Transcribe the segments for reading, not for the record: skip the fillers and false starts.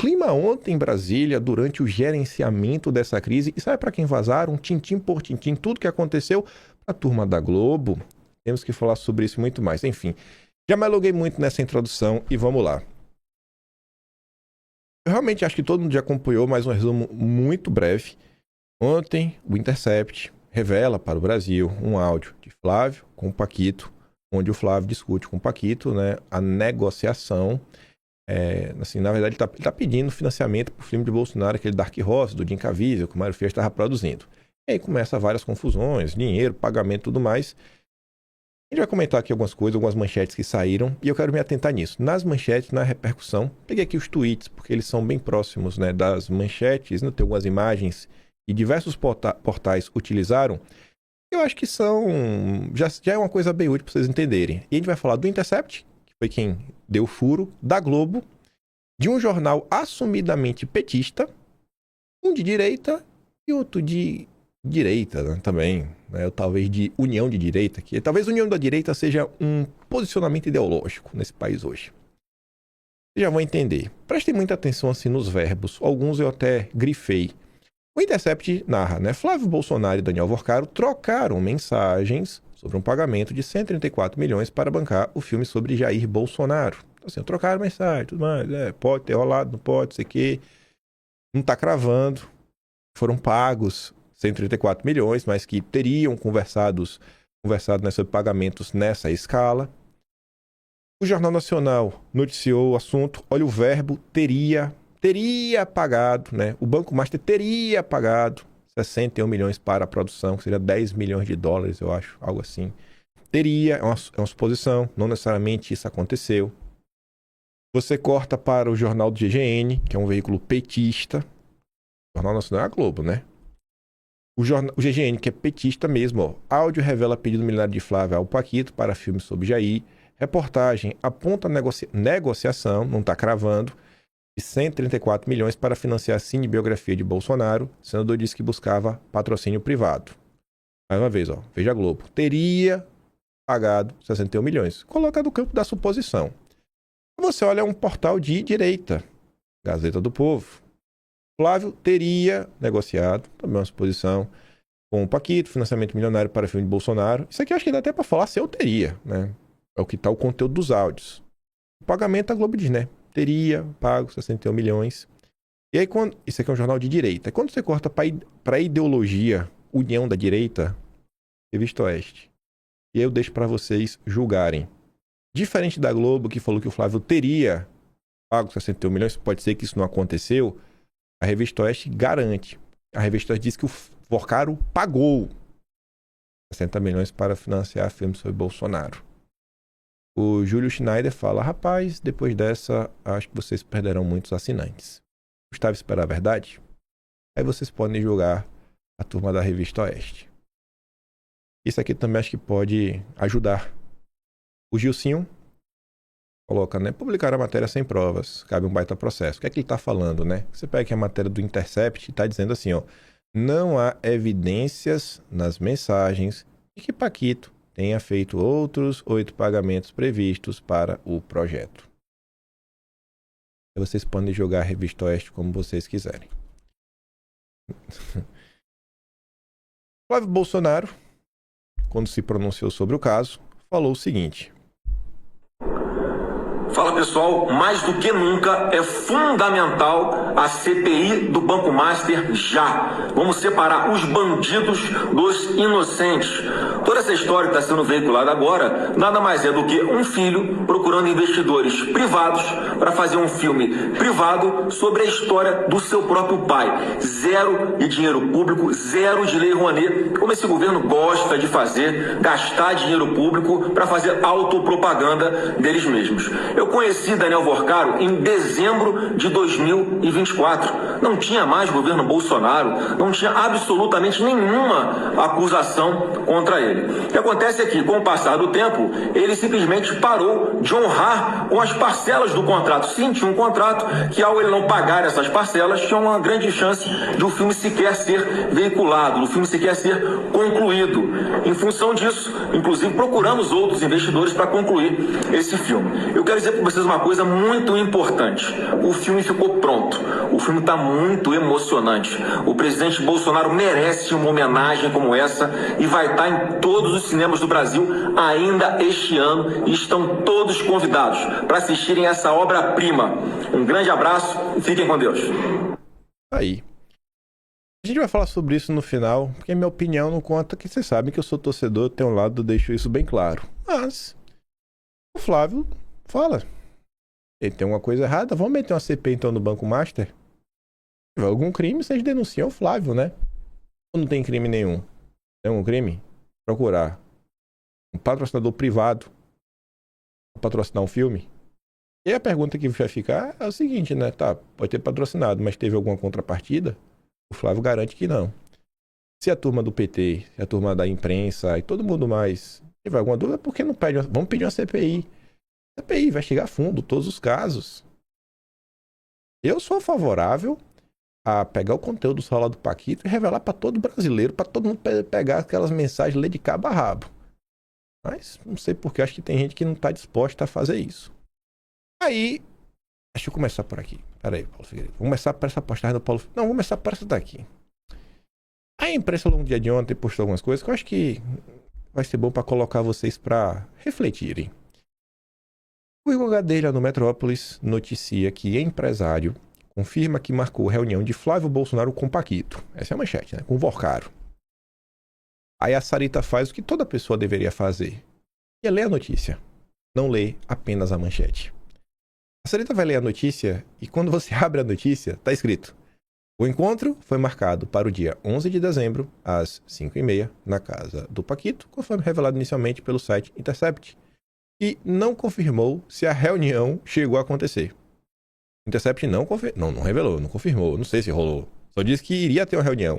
clima ontem em Brasília, durante o gerenciamento dessa crise, e sabe para quem vazaram? Tintim por tintim, tudo que aconteceu, a turma da Globo. Temos que falar sobre isso e muito mais. Enfim, já me alonguei muito nessa introdução e vamos lá. Eu realmente acho que todo mundo já acompanhou, mas um resumo muito breve. Ontem, o Intercept revela para o Brasil um áudio de Flávio com o Paquito, onde o Flávio discute com o Paquito, né, a negociação. Assim, na verdade, ele tá pedindo financiamento para o filme de Bolsonaro, aquele Dark Horse, do Jim Caviezel, que o Mário Frias estava produzindo. E aí começa várias confusões, dinheiro, pagamento e tudo mais. A gente vai comentar aqui algumas coisas, algumas manchetes que saíram, e eu quero me atentar nisso. Nas manchetes, na repercussão, peguei aqui os tweets, porque eles são bem próximos, né, das manchetes, né, tem algumas imagens que diversos portais utilizaram. Eu acho que são... Já é uma coisa bem útil para vocês entenderem. E a gente vai falar do Intercept, que foi quem deu o furo, da Globo, de um jornal assumidamente petista, um de direita e outro de direita, né, também, né, ou talvez de união de direita, que talvez a união da direita seja um posicionamento ideológico nesse país hoje. Vocês já vão entender. Prestem muita atenção assim nos verbos, alguns eu até grifei. O Intercept narra, né? Flávio Bolsonaro e Daniel Worcaro trocaram mensagens sobre um pagamento de 134 milhões para bancar o filme sobre Jair Bolsonaro. Então, assim, trocaram mensagem, tudo mais, pode ter rolado, não pode, sei que, não está cravando. Foram pagos 134 milhões, mas que teriam conversado sobre pagamentos nessa escala. O Jornal Nacional noticiou o assunto, olha o verbo, teria pagado, né? O Banco Master teria pagado 61 milhões para a produção, que seria 10 milhões de dólares, eu acho, algo assim. Teria, é uma suposição, não necessariamente isso aconteceu. Você corta para o jornal do GGN, que é um veículo petista. O Jornal Nacional é a Globo, né? O GGN, que é petista mesmo, ó. Áudio revela pedido milionário de Flávio ao Paquito para filme sobre Jair. Reportagem aponta negociação, não está cravando, de 134 milhões para financiar a cinebiografia de Bolsonaro. O senador disse que buscava patrocínio privado. Mais uma vez, ó, veja a Globo. Teria pagado 61 milhões. Coloca no campo da suposição. Você olha um portal de direita, Gazeta do Povo. Flávio teria negociado, também uma suposição, com o Paquito, financiamento milionário para filme de Bolsonaro. Isso aqui eu acho que dá até para falar se eu teria, né? É o que está o conteúdo dos áudios. O pagamento a Globo diz, né? Teria pago 61 milhões. E aí, isso aqui é um jornal de direita. Quando você corta para a ideologia União da Direita, Revista Oeste. E aí eu deixo para vocês julgarem. Diferente da Globo, que falou que o Flávio teria pago 61 milhões, pode ser que isso não aconteceu, a Revista Oeste garante. A Revista Oeste diz que o Worcaro pagou 60 milhões para financiar filmes sobre Bolsonaro. O Júlio Schneider fala, rapaz, depois dessa, acho que vocês perderão muitos assinantes. Gustavo espera a verdade? Aí vocês podem julgar a turma da Revista Oeste. Isso aqui também acho que pode ajudar. O Gilcinho coloca, né? Publicar a matéria sem provas, cabe um baita processo. O que é que ele está falando, né? Você pega aqui a matéria do Intercept e está dizendo assim, ó, não há evidências nas mensagens de que Paquito tenha feito outros 8 pagamentos previstos para o projeto. Vocês podem jogar a Revista Oeste como vocês quiserem. Flávio Bolsonaro, quando se pronunciou sobre o caso, falou o seguinte. Fala pessoal, mais do que nunca é fundamental a CPI do Banco Master já. Vamos separar os bandidos dos inocentes. Toda essa história que está sendo veiculada agora nada mais é do que um filho procurando investidores privados para fazer um filme privado sobre a história do seu próprio pai. Zero de dinheiro público, zero de lei Rouanet, como esse governo gosta de fazer, gastar dinheiro público para fazer autopropaganda deles mesmos. Eu conheci Daniel Worcaro em dezembro de 2024. Não tinha mais governo Bolsonaro, não tinha absolutamente nenhuma acusação contra ele. O que acontece é que, com o passar do tempo, ele simplesmente parou de honrar com as parcelas do contrato. Sim, tinha um contrato que, ao ele não pagar essas parcelas, tinha uma grande chance de o filme sequer ser veiculado, do filme sequer ser concluído. Em função disso, inclusive, procuramos outros investidores para concluir esse filme. Eu quero dizer dizer para vocês uma coisa muito importante. O filme ficou pronto. O filme está muito emocionante. O presidente Bolsonaro merece uma homenagem como essa e vai estar em todos os cinemas do Brasil ainda este ano. E estão todos convidados para assistirem essa obra-prima. Um grande abraço e fiquem com Deus. Aí. A gente vai falar sobre isso no final, porque a minha opinião não conta, que vocês sabem que eu sou torcedor, eu tenho um lado, eu deixo isso bem claro. Mas o Flávio fala. Ele tem uma coisa errada, vamos meter uma CPI então no Banco Master? Se tiver algum crime, vocês denunciam o Flávio, né? Ou não tem crime nenhum? Tem algum crime? Procurar um patrocinador privado para patrocinar um filme? E a pergunta que vai ficar é o seguinte, né? Tá, pode ter patrocinado, mas teve alguma contrapartida? O Flávio garante que não. Se a turma do PT, se a turma da imprensa e todo mundo mais tiver alguma dúvida, por que não pede? Vamos pedir uma CPI. A CPI investigar a fundo todos os casos. Eu sou favorável a pegar o conteúdo do Salário do Paquito e revelar para todo brasileiro, para todo mundo pegar aquelas mensagens e ler de cabo a rabo. Mas não sei porque, acho que tem gente que não está disposta a fazer isso. Aí, deixa eu começar por aqui. Pera aí, Paulo Figueiredo. Vou começar por essa postagem do Paulo. Não, vou começar por essa daqui. A imprensa ao longo do dia de ontem postou algumas coisas que eu acho que vai ser bom para colocar vocês para refletirem. O Igor Gadelha no Metrópolis noticia que empresário confirma que marcou reunião de Flávio Bolsonaro com Paquito. Essa é a manchete, né? Com Vorcaro. Aí a Sarita faz o que toda pessoa deveria fazer. Que é ler a notícia. Não lê apenas a manchete. A Sarita vai ler a notícia e quando você abre a notícia, está escrito: o encontro foi marcado para o dia 11 de dezembro, às 5h30, na casa do Paquito, conforme revelado inicialmente pelo site Intercept, e não confirmou se a reunião chegou a acontecer. Intercept não revelou, não confirmou, não sei se rolou. Só disse que iria ter uma reunião.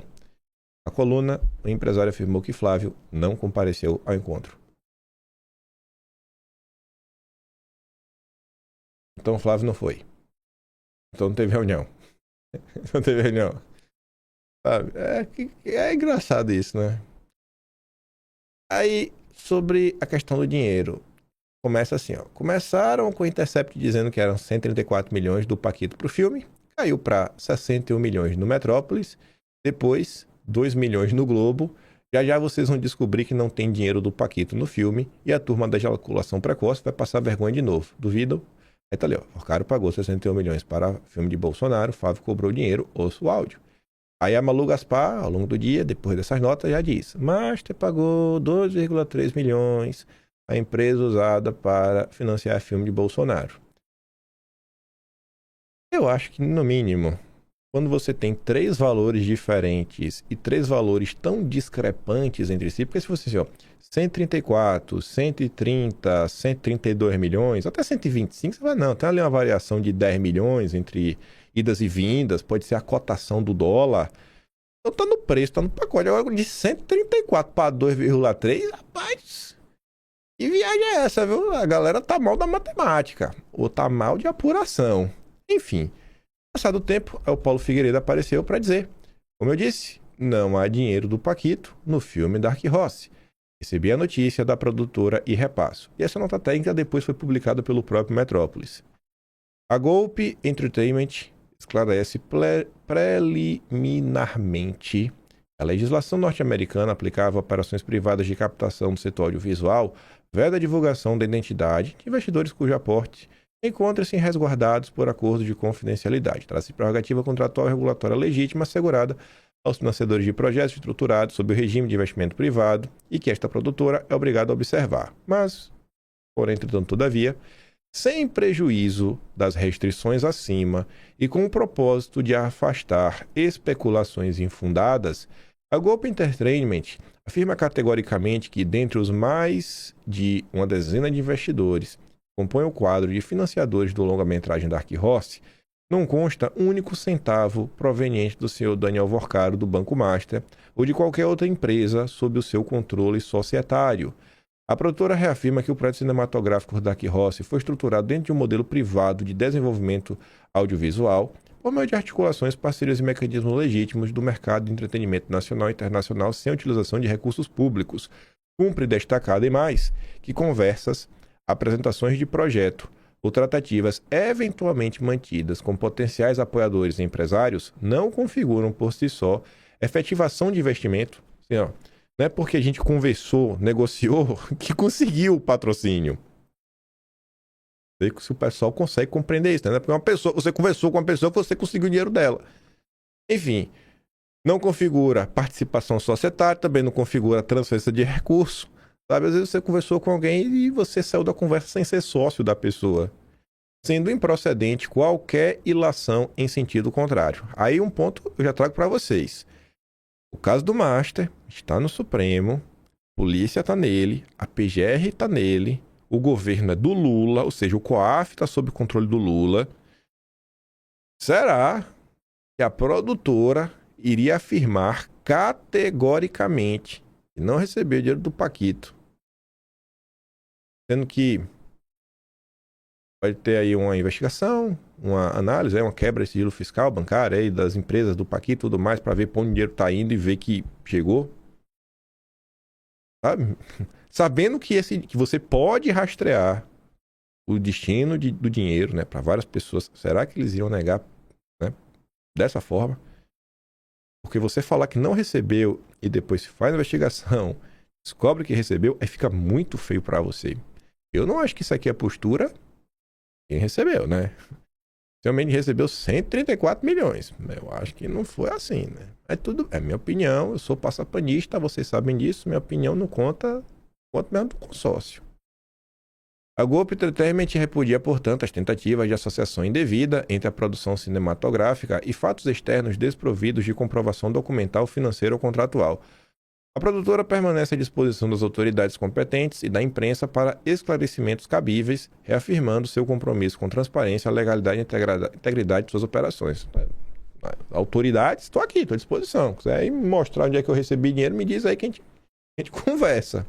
Na coluna, o empresário afirmou que Flávio não compareceu ao encontro. Então Flávio não foi. Então não teve reunião. Não teve reunião. Sabe? É engraçado isso, né? Aí, sobre a questão do dinheiro. Começa assim, ó. Começaram com o Intercept dizendo que eram 134 milhões do Paquito pro filme. Caiu para 61 milhões no Metrópolis. Depois, 2 milhões no Globo. Já já vocês vão descobrir que não tem dinheiro do Paquito no filme. E a turma da ejaculação precoce vai passar vergonha de novo. Duvidam? Aí tá ali, ó. O cara pagou 61 milhões para o filme de Bolsonaro. Flávio cobrou dinheiro. Ouça o áudio. Aí a Malu Gaspar, ao longo do dia, depois dessas notas, já diz: Master pagou 2,3 milhões a empresa usada para financiar filme de Bolsonaro. Eu acho que, no mínimo, quando você tem 3 valores diferentes e 3 valores tão discrepantes entre si, porque se você assim, ó, 134, 130, 132 milhões, até 125, você vai, não, tem ali uma variação de 10 milhões entre idas e vindas, pode ser a cotação do dólar. Então tá no preço, tá no pacote. Agora de 134 para 2,3, rapaz, que viagem é essa, viu? A galera tá mal da matemática, ou tá mal de apuração. Enfim, passado o tempo, o Paulo Figueiredo apareceu para dizer: como eu disse, não há dinheiro do Paquito no filme Dark Horse. Recebi a notícia da produtora e repasso. E essa nota técnica depois foi publicada pelo próprio Metrópolis. A Golpe Entertainment esclarece preliminarmente: a legislação norte-americana aplicava a operações privadas de captação do setor audiovisual veda a divulgação da identidade de investidores cujo aporte encontra-se resguardados por acordo de confidencialidade. Trata-se de prerrogativa contratual e regulatória legítima assegurada aos financiadores de projetos estruturados sob o regime de investimento privado e que esta produtora é obrigada a observar. Mas, porém, entretanto, todavia, sem prejuízo das restrições acima e com o propósito de afastar especulações infundadas, a Golpe Entertainment afirma categoricamente que, dentre os mais de uma dezena de investidores que compõem o quadro de financiadores do longa-metragem Dark Horse, não consta um único centavo proveniente do senhor Daniel Vorcaro do Banco Master ou de qualquer outra empresa sob o seu controle societário. A produtora reafirma que o projeto cinematográfico Dark Horse foi estruturado dentro de um modelo privado de desenvolvimento audiovisual por meio de articulações, parcerias e mecanismos legítimos do mercado de entretenimento nacional e internacional sem utilização de recursos públicos. Cumpre destacar, ademais, que conversas, apresentações de projeto, ou tratativas eventualmente mantidas com potenciais apoiadores e empresários não configuram por si só efetivação de investimento. Assim, ó, não é porque a gente conversou, negociou, que conseguiu o patrocínio. Se o pessoal consegue compreender isso, né? Porque você conversou com uma pessoa que você conseguiu o dinheiro dela. Enfim, não configura participação societária, também não configura transferência de recurso. Sabe, às vezes você conversou com alguém e você saiu da conversa sem ser sócio da pessoa, sendo improcedente qualquer ilação em sentido contrário. Aí um ponto eu já trago para vocês. O caso do Master está no Supremo, a polícia está nele, a PGR está nele, o governo é do Lula, ou seja, o COAF está sob controle do Lula. Será que a produtora iria afirmar categoricamente que não recebeu o dinheiro do Paquito? Sendo que pode ter aí uma investigação, uma análise, uma quebra de sigilo fiscal, bancário aí das empresas do Paquito e tudo mais, para ver para onde o dinheiro está indo e ver que chegou. Sabe? Sabendo que você pode rastrear o destino do dinheiro, né, para várias pessoas. Será que eles iriam negar, né, dessa forma? Porque você falar que não recebeu e depois faz a investigação, descobre que recebeu, aí fica muito feio para você. Eu não acho que isso aqui é postura quem recebeu, né? Realmente recebeu 134 milhões. Eu acho que não foi assim, né? É tudo, é minha opinião, eu sou passapanista, vocês sabem disso, minha opinião não conta mesmo do consórcio. A Golpe Entertainment repudia, portanto, as tentativas de associação indevida entre a produção cinematográfica e fatos externos desprovidos de comprovação documental, financeira ou contratual. A produtora permanece à disposição das autoridades competentes e da imprensa para esclarecimentos cabíveis, reafirmando seu compromisso com transparência, legalidade e integridade de suas operações. Autoridades, estou aqui, estou à disposição. Quiser me mostrar onde é que eu recebi dinheiro, me diz aí que a gente conversa.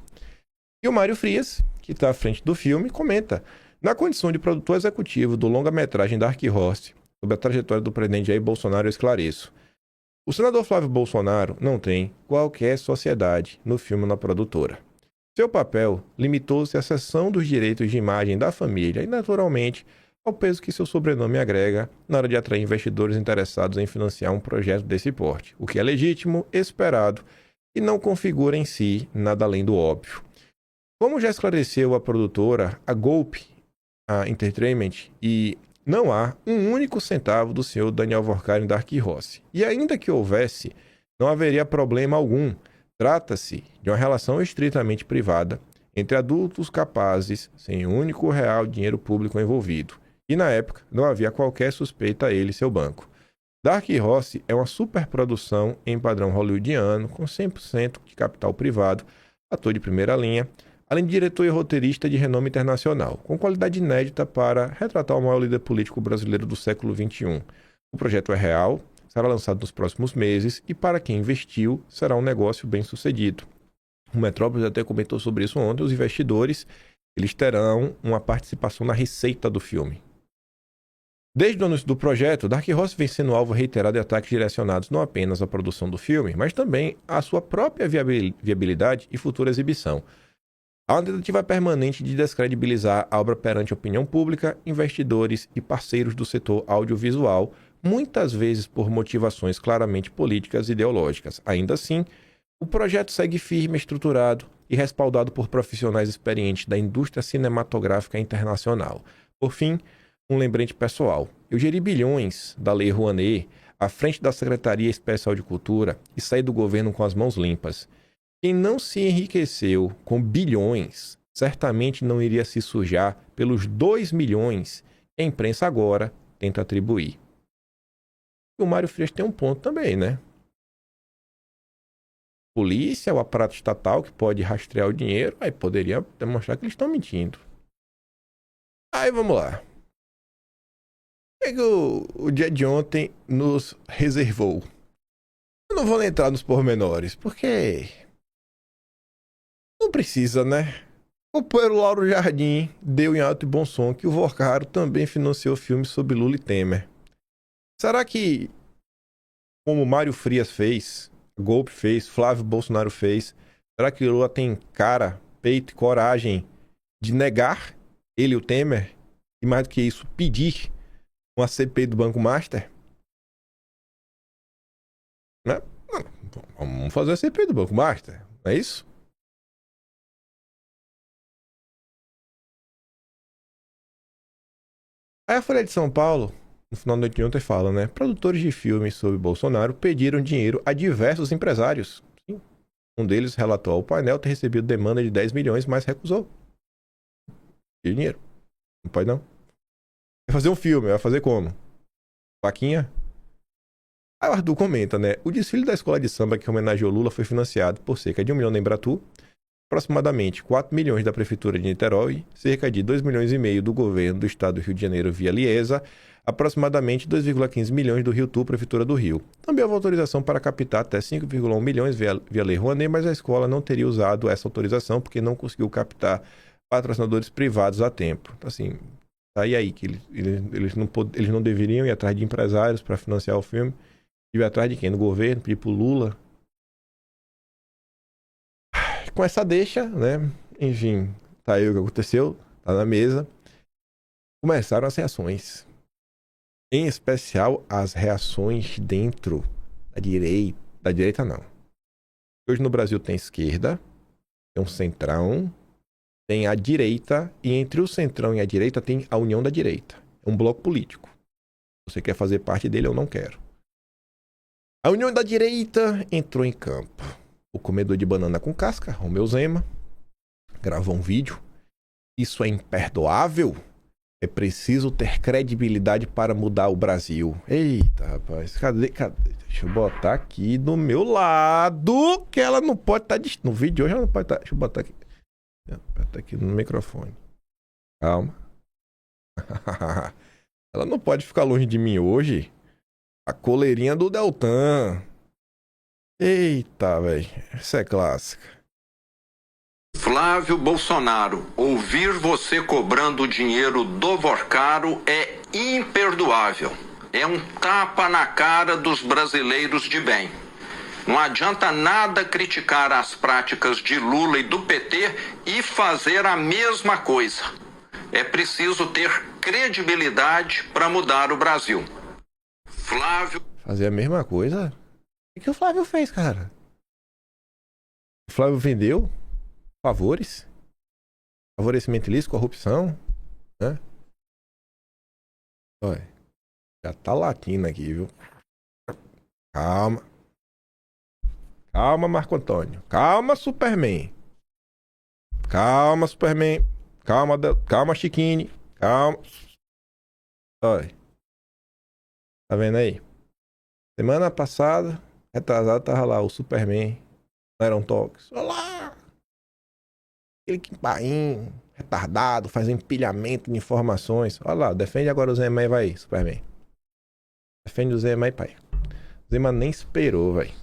E o Mário Frias, que está à frente do filme, comenta: na condição de produtor executivo do longa-metragem Dark Horse, sobre a trajetória do presidente Jair Bolsonaro, eu esclareço. O senador Flávio Bolsonaro não tem qualquer sociedade no filme ou na produtora. Seu papel limitou-se à cessão dos direitos de imagem da família e, naturalmente, ao peso que seu sobrenome agrega na hora de atrair investidores interessados em financiar um projeto desse porte, o que é legítimo, esperado e não configura em si nada além do óbvio. Como já esclareceu a produtora, a Golpe Entertainment, e não há um único centavo do senhor Daniel Vorkari em Dark Horse. E ainda que houvesse, não haveria problema algum. Trata-se de uma relação estritamente privada entre adultos capazes, sem um único real de dinheiro público envolvido. E na época, não havia qualquer suspeita a ele e seu banco. Dark Horse é uma superprodução em padrão hollywoodiano, com 100% de capital privado, ator de primeira linha, além de diretor e roteirista de renome internacional, com qualidade inédita para retratar o maior líder político brasileiro do século XXI. O projeto é real, será lançado nos próximos meses e, para quem investiu, será um negócio bem sucedido. O Metrópolis até comentou sobre isso ontem. Os investidores eles terão uma participação na receita do filme. Desde o anúncio do projeto, Dark Horse vem sendo alvo reiterado de ataques direcionados não apenas à produção do filme, mas também à sua própria viabilidade e futura exibição. Há uma tentativa permanente de descredibilizar a obra perante a opinião pública, investidores e parceiros do setor audiovisual, muitas vezes por motivações claramente políticas e ideológicas. Ainda assim, o projeto segue firme, estruturado e respaldado por profissionais experientes da indústria cinematográfica internacional. Por fim, um lembrete pessoal. Eu geri bilhões da Lei Rouanet à frente da Secretaria Especial de Cultura e saí do governo com as mãos limpas. Quem não se enriqueceu com bilhões, certamente não iria se sujar pelos 2 milhões que a imprensa agora tenta atribuir. E o Mário Frias tem um ponto também, né? Polícia, o aparato estatal que pode rastrear o dinheiro, aí poderia demonstrar que eles estão mentindo. Aí vamos lá. O que o dia de ontem nos reservou? Eu não vou entrar nos pormenores, porque não precisa, né? O companheiro Lauro Jardim deu em alto e bom som que o Vorkari também financiou filmes sobre Lula e Temer. Será que, como o Mário Frias fez, Golpe fez, Flávio Bolsonaro fez, será que Lula tem cara, peito e coragem de negar ele e o Temer E mais do que isso, pedir uma CPI do Banco Master, né? Vamos fazer a CPI do Banco Master, não é isso? Aí a Folha de São Paulo, no final da noite de ontem, fala, né? Produtores de filmes sobre Bolsonaro pediram dinheiro a diversos empresários. Sim. Um deles relatou ao painel ter recebido demanda de 10 milhões, mas recusou. E dinheiro. Não pode não. Vai fazer um filme, vai fazer como? Vaquinha? Aí o Arthur comenta, né? O desfile da escola de samba que homenageou Lula foi financiado por cerca de 1 milhão da Embratur, aproximadamente 4 milhões da Prefeitura de Niterói, cerca de 2 milhões e meio do governo do estado do Rio de Janeiro via Liesa, aproximadamente 2,15 milhões do Rio Tu, Prefeitura do Rio. Também houve autorização para captar até 5,1 milhões via Lei Rouanet, mas a escola não teria usado essa autorização porque não conseguiu captar patrocinadores privados a tempo. Então, assim, tá aí que eles não deveriam ir atrás de empresários para financiar o filme. Ir atrás de quem? Do governo, pedir pro Lula. Com essa deixa, né? Enfim, tá aí o que aconteceu, tá na mesa. Começaram as reações. Em especial, as reações dentro da direita. Da direita, não. Hoje no Brasil tem esquerda, tem um centrão, tem a direita, e entre o centrão e a direita tem a união da direita. É um bloco político. Você quer fazer parte dele, eu não quero. A união da direita entrou em campo. O comedor de banana com casca, Romeu Zema, gravou um vídeo. Isso é imperdoável. É preciso ter credibilidade para mudar o Brasil. Eita, rapaz. Cadê? Deixa eu botar aqui do meu lado, que ela não pode estar... No vídeo hoje ela não pode estar... Deixa eu botar aqui. Aperta aqui no microfone. Calma. Ela não pode ficar longe de mim hoje. A coleirinha do Deltan. Eita, velho. Essa é clássica. Flávio Bolsonaro, ouvir você cobrando dinheiro do Vorcaro é imperdoável. É um tapa na cara dos brasileiros de bem. Não adianta nada criticar as práticas de Lula e do PT e fazer a mesma coisa. É preciso ter credibilidade para mudar o Brasil. Flávio... Fazer a mesma coisa? O que o Flávio fez, cara? O Flávio vendeu favores? Favorecimento ilícito, corrupção? Né? Olha, já tá latindo aqui, viu? Calma. Calma, Marco Antônio. Calma, Superman. Calma, Superman. Calma, Chiquini. Calma. Olha. Tá vendo aí? Semana passada, retrasado, tava lá o Superman. Não era um toques. Olha lá. Aquele quimpainho, retardado, faz empilhamento de informações. Olha lá, defende agora o Zema aí, vai, Superman. Defende o Zema aí, pai. Zema nem esperou, velho.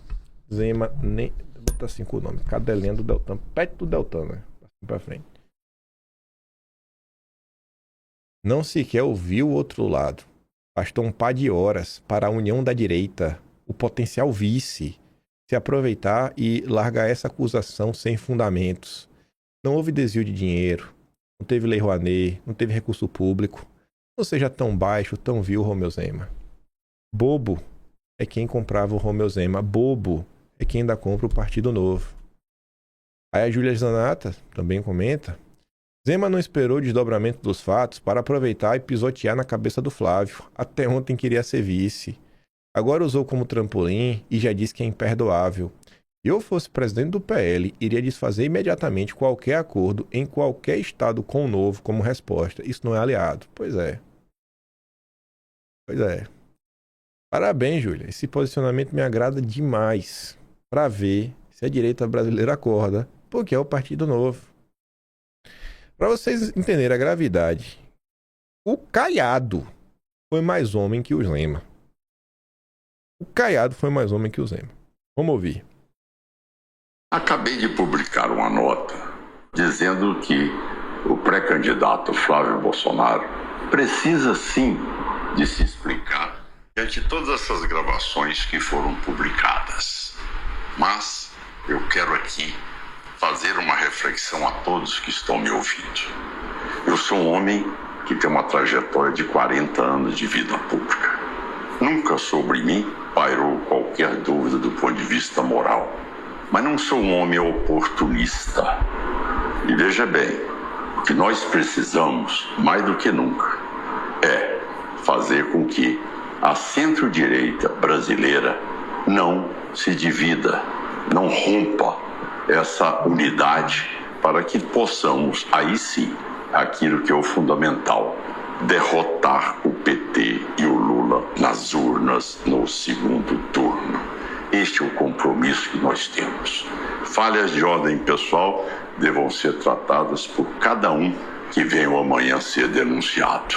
Zema nem... Vou botar assim com o nome. Cadelinha do Deltan. Pet do Deltan, né? Assim pra frente. Não sequer ouviu o outro lado. Bastou um par de horas para a união da direita, o potencial vice, se aproveitar e largar essa acusação sem fundamentos. Não houve desvio de dinheiro, não teve lei Rouanet, não teve recurso público. Não seja tão baixo, tão vil, Romeu Zema. Bobo é quem comprava o Romeu Zema. Bobo é quem ainda compra o Partido Novo. Aí a Júlia Zanata também comenta: Zema não esperou o desdobramento dos fatos para aproveitar e pisotear na cabeça do Flávio. Até ontem queria ser vice. Agora usou como trampolim e já disse que é imperdoável. Se eu fosse presidente do PL, iria desfazer imediatamente qualquer acordo em qualquer estado com o Novo como resposta. Isso não é aliado. Pois é. Pois é. Parabéns, Júlia. Esse posicionamento me agrada demais. Para ver se a direita brasileira acorda, porque é o Partido Novo. Para vocês entenderem a gravidade, o Caiado foi mais homem que o Zema. O Caiado foi mais homem que o Zema. Vamos ouvir. Acabei de publicar uma nota dizendo que o pré-candidato Flávio Bolsonaro precisa sim de se explicar diante de todas essas gravações que foram publicadas. Mas eu quero aqui fazer uma reflexão a todos que estão me ouvindo. Eu sou um homem que tem uma trajetória de 40 anos de vida pública. Nunca sobre mim pairou qualquer dúvida do ponto de vista moral. Mas não sou um homem oportunista. E veja bem, o que nós precisamos, mais do que nunca, é fazer com que a centro-direita brasileira não se divida, não rompa essa unidade para que possamos, aí sim, aquilo que é o fundamental, derrotar o PT e o Lula nas urnas no segundo turno. Este é o compromisso que nós temos. Falhas de ordem pessoal devam ser tratadas por cada um que venha amanhã ser denunciado.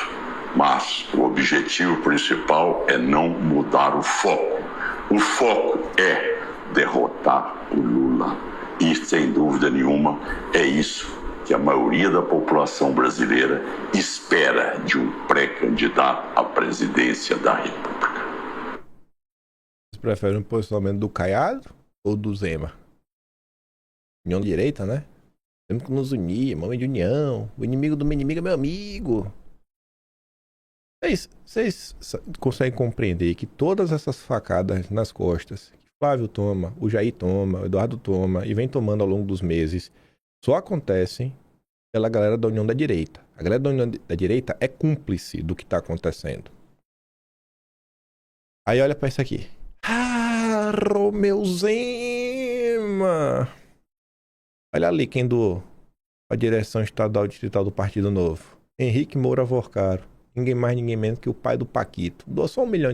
Mas o objetivo principal é não mudar o foco. O foco é derrotar o Lula. E, sem dúvida nenhuma, é isso que a maioria da população brasileira espera de um pré-candidato à presidência da República. Vocês preferem o posicionamento do Caiado ou do Zema? União de direita, né? Temos que nos unir, momento de união. O inimigo do meu inimigo é meu amigo. Vocês conseguem compreender que todas essas facadas nas costas que Flávio toma, o Jair toma, o Eduardo toma e vem tomando ao longo dos meses só acontecem pela galera da União da Direita. A galera da União da Direita é cúmplice do que está acontecendo. Aí olha para isso aqui. Ah, Romeu Zema! Olha ali quem doou a direção estadual distrital do Partido Novo. Henrique Moura Vorcaro. Ninguém mais, ninguém menos que o pai do Paquito. Doou só R$1 milhão.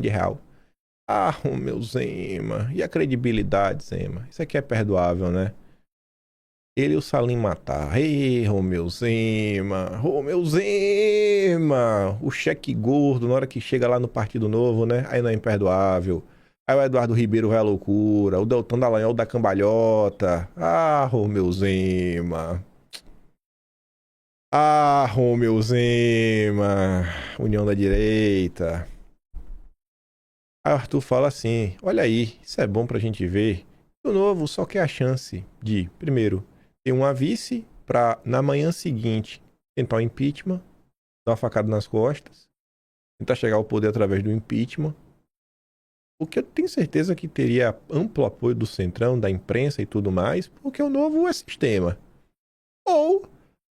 Ah, Romeu Zema. E a credibilidade, Zema? Isso aqui é perdoável, né? Ele e o Salim matar. Ei, Romeu Zema. Romeu Zema. O cheque gordo, na hora que chega lá no Partido Novo, né? Aí não é imperdoável. Aí o Eduardo Ribeiro vai à loucura. O Deltan Dallagnol da cambalhota. Ah, Romeu Zema. Ah, Romeu Zema. União da Direita. Aí o Arthur fala assim, olha aí, isso é bom pra gente ver. O Novo só quer a chance de, primeiro, ter uma vice pra, na manhã seguinte, tentar o impeachment, dar uma facada nas costas, tentar chegar ao poder através do impeachment. O que eu tenho certeza que teria amplo apoio do Centrão, da imprensa e tudo mais, porque o Novo é sistema. Ou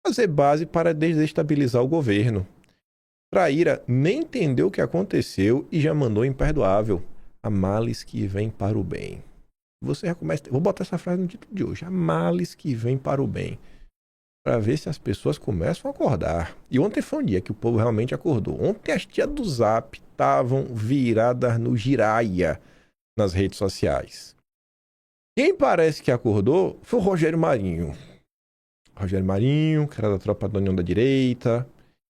fazer base para desestabilizar o governo. Traíra nem entendeu o que aconteceu e já mandou imperdoável. Há males que vêm para o bem. Você já começa... Vou botar essa frase no título de hoje. Há males que vêm para o bem. Para ver se as pessoas começam a acordar. E ontem foi um dia que o povo realmente acordou. Ontem as tias do Zap estavam viradas no giraia nas redes sociais. Quem parece que acordou foi o Rogério Marinho. Rogério Marinho, que era da tropa da União da Direita,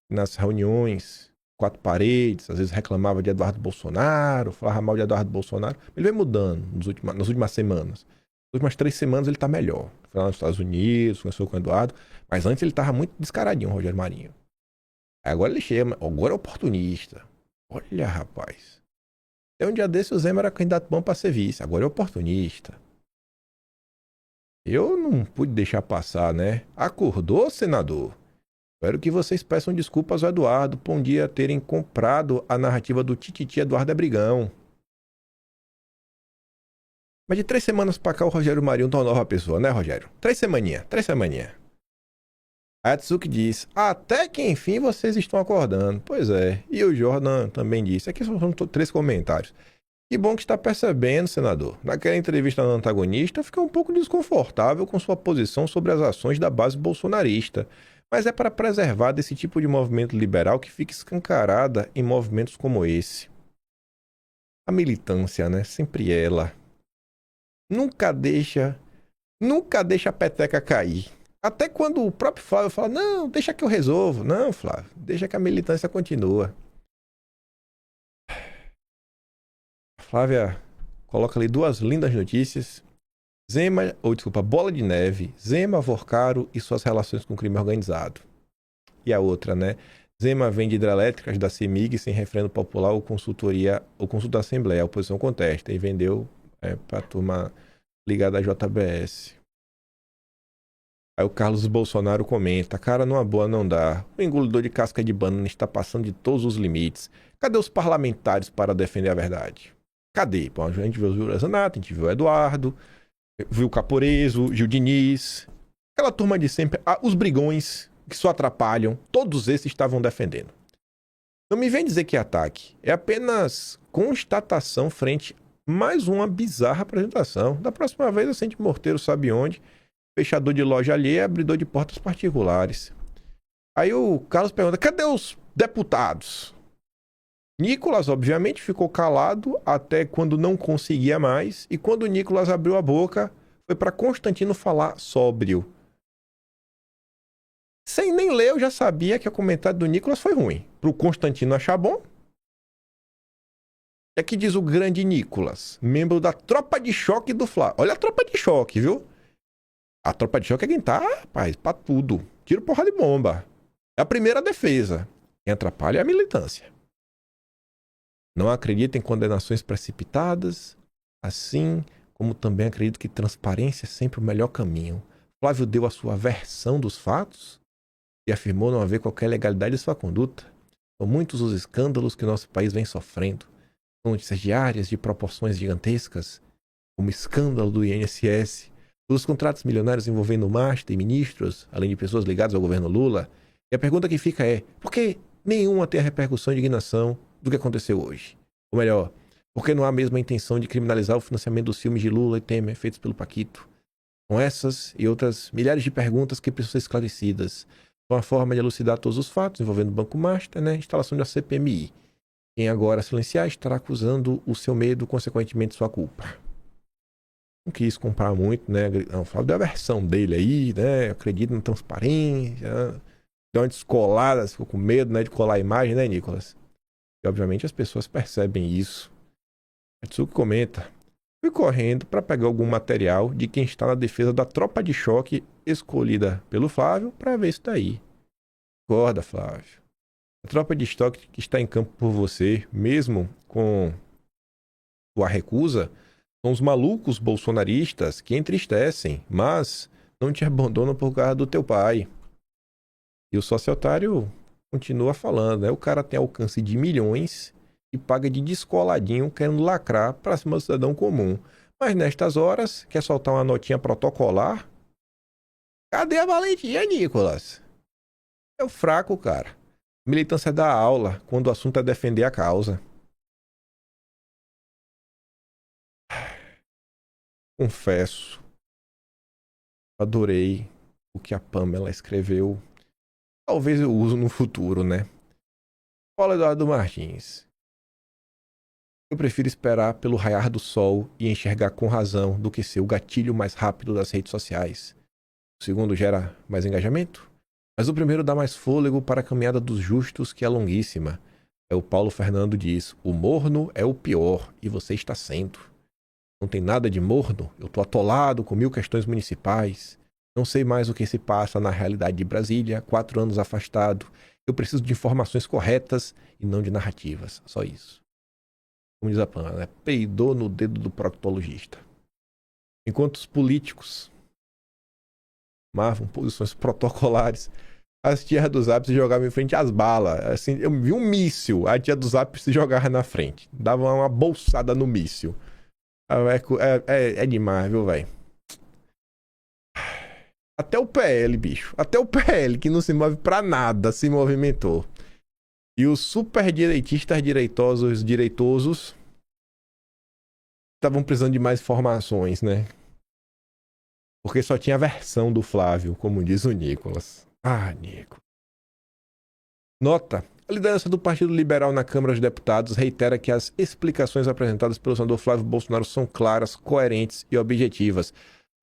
nas reuniões, quatro paredes, às vezes reclamava de Eduardo Bolsonaro, falava mal de Eduardo Bolsonaro. Ele vem mudando nas últimas semanas. Nas últimas 3 semanas ele está melhor. Foi lá nos Estados Unidos, conversou com o Eduardo, mas antes ele estava muito descaradinho, o Rogério Marinho. Aí agora ele chega, agora é oportunista. Olha, rapaz. Até um dia desse o Zema era candidato bom para ser vice, agora é oportunista. Eu não pude deixar passar, né? Acordou, senador? Espero que vocês peçam desculpas ao Eduardo por um dia terem comprado a narrativa do Tititi Eduardo é brigão. Mas de 3 semanas pra cá o Rogério Marinho tá uma nova pessoa, né, Rogério? 3 semaninhas. A Atsuki diz, até que enfim vocês estão acordando. Pois é. E o Jordan também disse. Aqui são 3 comentários. Que bom que está percebendo, senador. Naquela entrevista no Antagonista, fiquei um pouco desconfortável com sua posição sobre as ações da base bolsonarista. Mas é para preservar desse tipo de movimento liberal que fica escancarada em movimentos como esse. A militância, né? Sempre ela. Nunca deixa a peteca cair. Até quando o próprio Flávio fala, não, deixa que eu resolvo. Não, Flávio, deixa que a militância continua. Flávia coloca ali 2 lindas notícias. Bola de Neve, Zema, Vorcaro e suas relações com o crime organizado. E a outra, né? Zema vende hidrelétricas da CEMIG sem referendo popular ou consulta da Assembleia. A oposição contesta e vendeu para a turma ligada à JBS. Aí o Carlos Bolsonaro comenta: cara, numa boa não dá. O engolidor de casca de banana está passando de todos os limites. Cadê os parlamentares para defender a verdade? Cadê? Bom, a gente viu o Júlio Zanata, a gente viu o Eduardo, viu o Caporeso, Gil Diniz, aquela turma de sempre, os brigões que só atrapalham, todos esses estavam defendendo. Não me vem dizer que é ataque, é apenas constatação frente a mais uma bizarra apresentação. Da próxima vez, assim, de morteiro sabe onde, fechador de loja alheia, abridor de portas particulares. Aí o Carlos pergunta: cadê os deputados? Nicolas, obviamente, ficou calado até quando não conseguia mais, e quando o Nicolas abriu a boca, foi para Constantino falar sóbrio. Sem nem ler, eu já sabia que o comentário do Nicolas foi ruim. Pro Constantino achar bom. É que diz o grande Nicolas, membro da tropa de choque do Flávio. Olha a tropa de choque, viu? A tropa de choque é quem tá, rapaz, pra tudo. Tiro, porrada de bomba. É a primeira defesa. Quem atrapalha é a militância. Não acredito em condenações precipitadas, assim como também acredito que transparência é sempre o melhor caminho. Flávio deu a sua versão dos fatos e afirmou não haver qualquer legalidade em sua conduta. São muitos os escândalos que nosso país vem sofrendo. São notícias diárias de proporções gigantescas, como o escândalo do INSS, os contratos milionários envolvendo Masta e ministros, além de pessoas ligadas ao governo Lula. E a pergunta que fica é: por que nenhuma tem a repercussão e indignação do que aconteceu hoje? Ou melhor, por que não há a mesma intenção de criminalizar o financiamento dos filmes de Lula e Temer feitos pelo Paquito? Com essas e outras milhares de perguntas que precisam ser esclarecidas, uma forma de elucidar todos os fatos envolvendo o Banco Master, né? Instalação da CPMI. Quem agora silenciar estará acusando o seu medo, consequentemente sua culpa. Não quis comprar muito, né? Não, Flávio deu a versão dele aí, né? Acredito na transparência. Deu uma descolada, ficou com medo, né, de colar a imagem, né, Nicolas? E obviamente as pessoas percebem isso. Atsuki comenta: fui correndo para pegar algum material de quem está na defesa da tropa de choque escolhida pelo Flávio para ver isso daí. Acorda, Flávio. A tropa de choque que está em campo por você, mesmo com a recusa, são os malucos bolsonaristas que entristecem, mas não te abandonam por causa do teu pai. E o sociotário continua falando, né? O cara tem alcance de milhões e paga de descoladinho querendo lacrar para cima do cidadão comum. Mas nestas horas, quer soltar uma notinha protocolar? Cadê a valentia, Nicolas? É o fraco, cara. Militância dá aula quando o assunto é defender a causa. Confesso, adorei o que a Pamela escreveu. Talvez eu use no futuro, né? Fala, Eduardo Martins. Eu prefiro esperar pelo raiar do sol e enxergar com razão do que ser o gatilho mais rápido das redes sociais. O segundo gera mais engajamento, mas o primeiro dá mais fôlego para a caminhada dos justos, que é longuíssima. É o Paulo Fernando diz: o morno é o pior e você está sendo. Não tem nada de morno, eu tô atolado com 1000 questões municipais. Não sei mais o que se passa na realidade de Brasília, 4 anos afastado. Eu preciso de informações corretas e não de narrativas, só isso. Como diz a Pan, né? Peidou no dedo do proctologista. Enquanto os políticos tomavam posições protocolares, as tias do Zap se jogavam em frente às balas. Assim, eu vi um míssil, a tia do Zap se jogava na frente. Dava uma bolsada no míssil. É demais, viu, velho? Até o PL, bicho. Até o PL, que não se move pra nada, se movimentou. E os super direitistas direitosos estavam precisando de mais informações, né? Porque só tinha a versão do Flávio, como diz o Nicolas. Ah, Nico. Nota: a liderança do Partido Liberal na Câmara dos Deputados reitera que as explicações apresentadas pelo senador Flávio Bolsonaro são claras, coerentes e objetivas.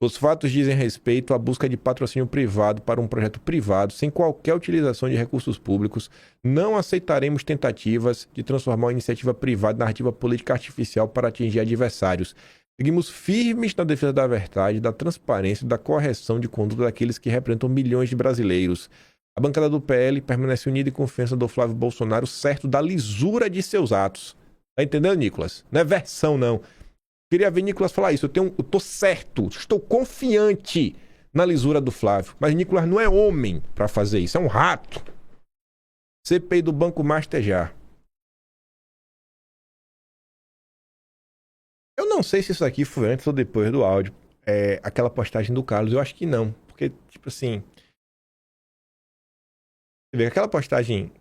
Os fatos dizem respeito à busca de patrocínio privado para um projeto privado sem qualquer utilização de recursos públicos. Não aceitaremos tentativas de transformar uma iniciativa privada em narrativa política artificial para atingir adversários. Seguimos firmes na defesa da verdade, da transparência e da correção de conduta daqueles que representam milhões de brasileiros. A bancada do PL permanece unida em confiança do Flávio Bolsonaro, certo da lisura de seus atos. Tá entendendo, Nicolas? Não é versão, não. Queria ver Nicolas falar isso. Eu tô certo, estou confiante na lisura do Flávio. Mas Nicolas não é homem para fazer isso, é um rato. CPI do Banco Master já. Eu não sei se isso aqui foi antes ou depois do áudio. Aquela postagem do Carlos, eu acho que não. Porque, tipo assim... Você vê, aquela postagem...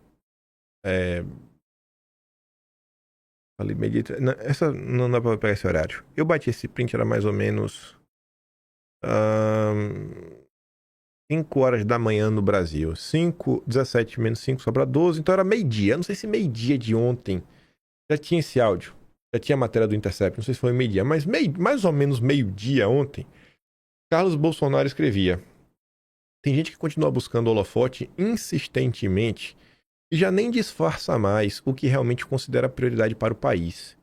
Falei, medita... Não, essa não dá pra pegar esse horário. Eu bati esse print, era mais ou menos... 5 horas da manhã no Brasil. 17 menos 5 sobra 12. Então era meio-dia. Eu não sei se meio-dia de ontem já tinha esse áudio. Já tinha a matéria do Intercept. Não sei se foi meio-dia. Mas mais ou menos meio-dia ontem, Carlos Bolsonaro escrevia: tem gente que continua buscando holofote insistentemente e já nem disfarça mais o que realmente considera prioridade para o país.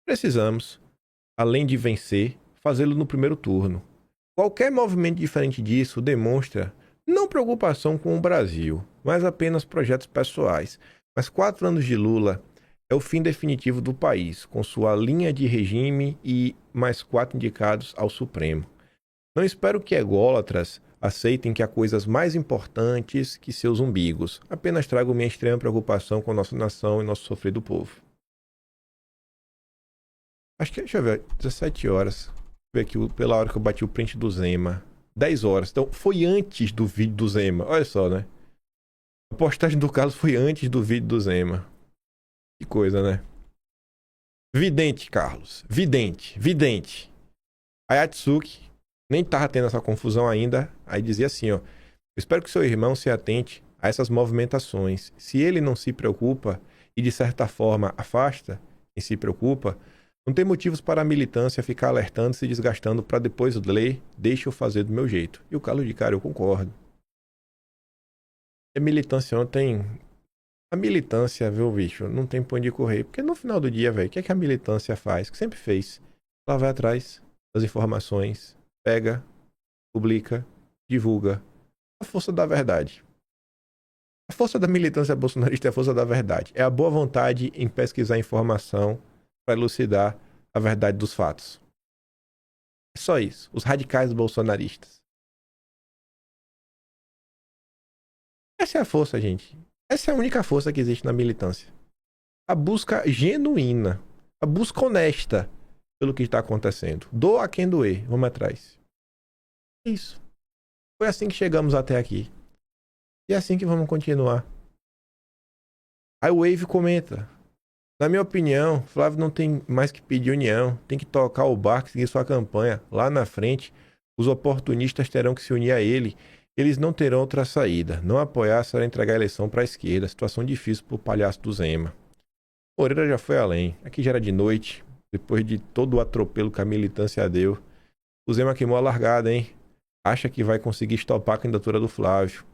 Precisamos, além de vencer, fazê-lo no primeiro turno. Qualquer movimento diferente disso demonstra não preocupação com o Brasil, mas apenas projetos pessoais. Mas 4 anos de Lula é o fim definitivo do país, com sua linha de regime e mais 4 indicados ao Supremo. Não espero que ególatras aceitem que há coisas mais importantes que seus umbigos. Apenas trago minha extrema preocupação com nossa nação e nosso sofrido povo. Acho que, deixa eu ver, 17 horas. Ver aqui pela hora que eu bati o print do Zema. 10 horas. Então, foi antes do vídeo do Zema. Olha só, né? A postagem do Carlos foi antes do vídeo do Zema. Que coisa, né? Vidente, Carlos. Vidente. A Yatsuki nem tava tendo essa confusão ainda. Aí dizia assim, ó: espero que seu irmão se atente a essas movimentações. Se ele não se preocupa e, de certa forma, afasta quem se preocupa, não tem motivos para a militância ficar alertando e se desgastando para depois ler, deixa eu fazer do meu jeito. E o Carlos de cara, eu concordo. A militância ontem... A militância, viu, bicho, não tem pra onde correr. Porque no final do dia, velho, o que é que a militância faz? O que sempre fez? Ela vai atrás das informações, pega, publica, divulga. A força da verdade. A força da militância bolsonarista é a força da verdade. É a boa vontade em pesquisar informação para elucidar a verdade dos fatos. É só isso. Os radicais bolsonaristas. Essa é a força, gente. Essa é a única força que existe na militância. A busca genuína. A busca honesta pelo que está acontecendo. Doa a quem doer. Vamos atrás. Isso. Foi assim que chegamos até aqui. E é assim que vamos continuar. Aí o Wave comenta: na minha opinião, Flávio não tem mais que pedir união. Tem que tocar o barco e seguir sua campanha. Lá na frente, os oportunistas terão que se unir a ele. Eles não terão outra saída. Não apoiar será entregar a eleição para a esquerda. Situação difícil para o palhaço do Zema. Moreira já foi além. Aqui já era de noite. Depois de todo o atropelo que a militância deu. O Zema queimou a largada, hein? Acha que vai conseguir estopar a candidatura do Flávio.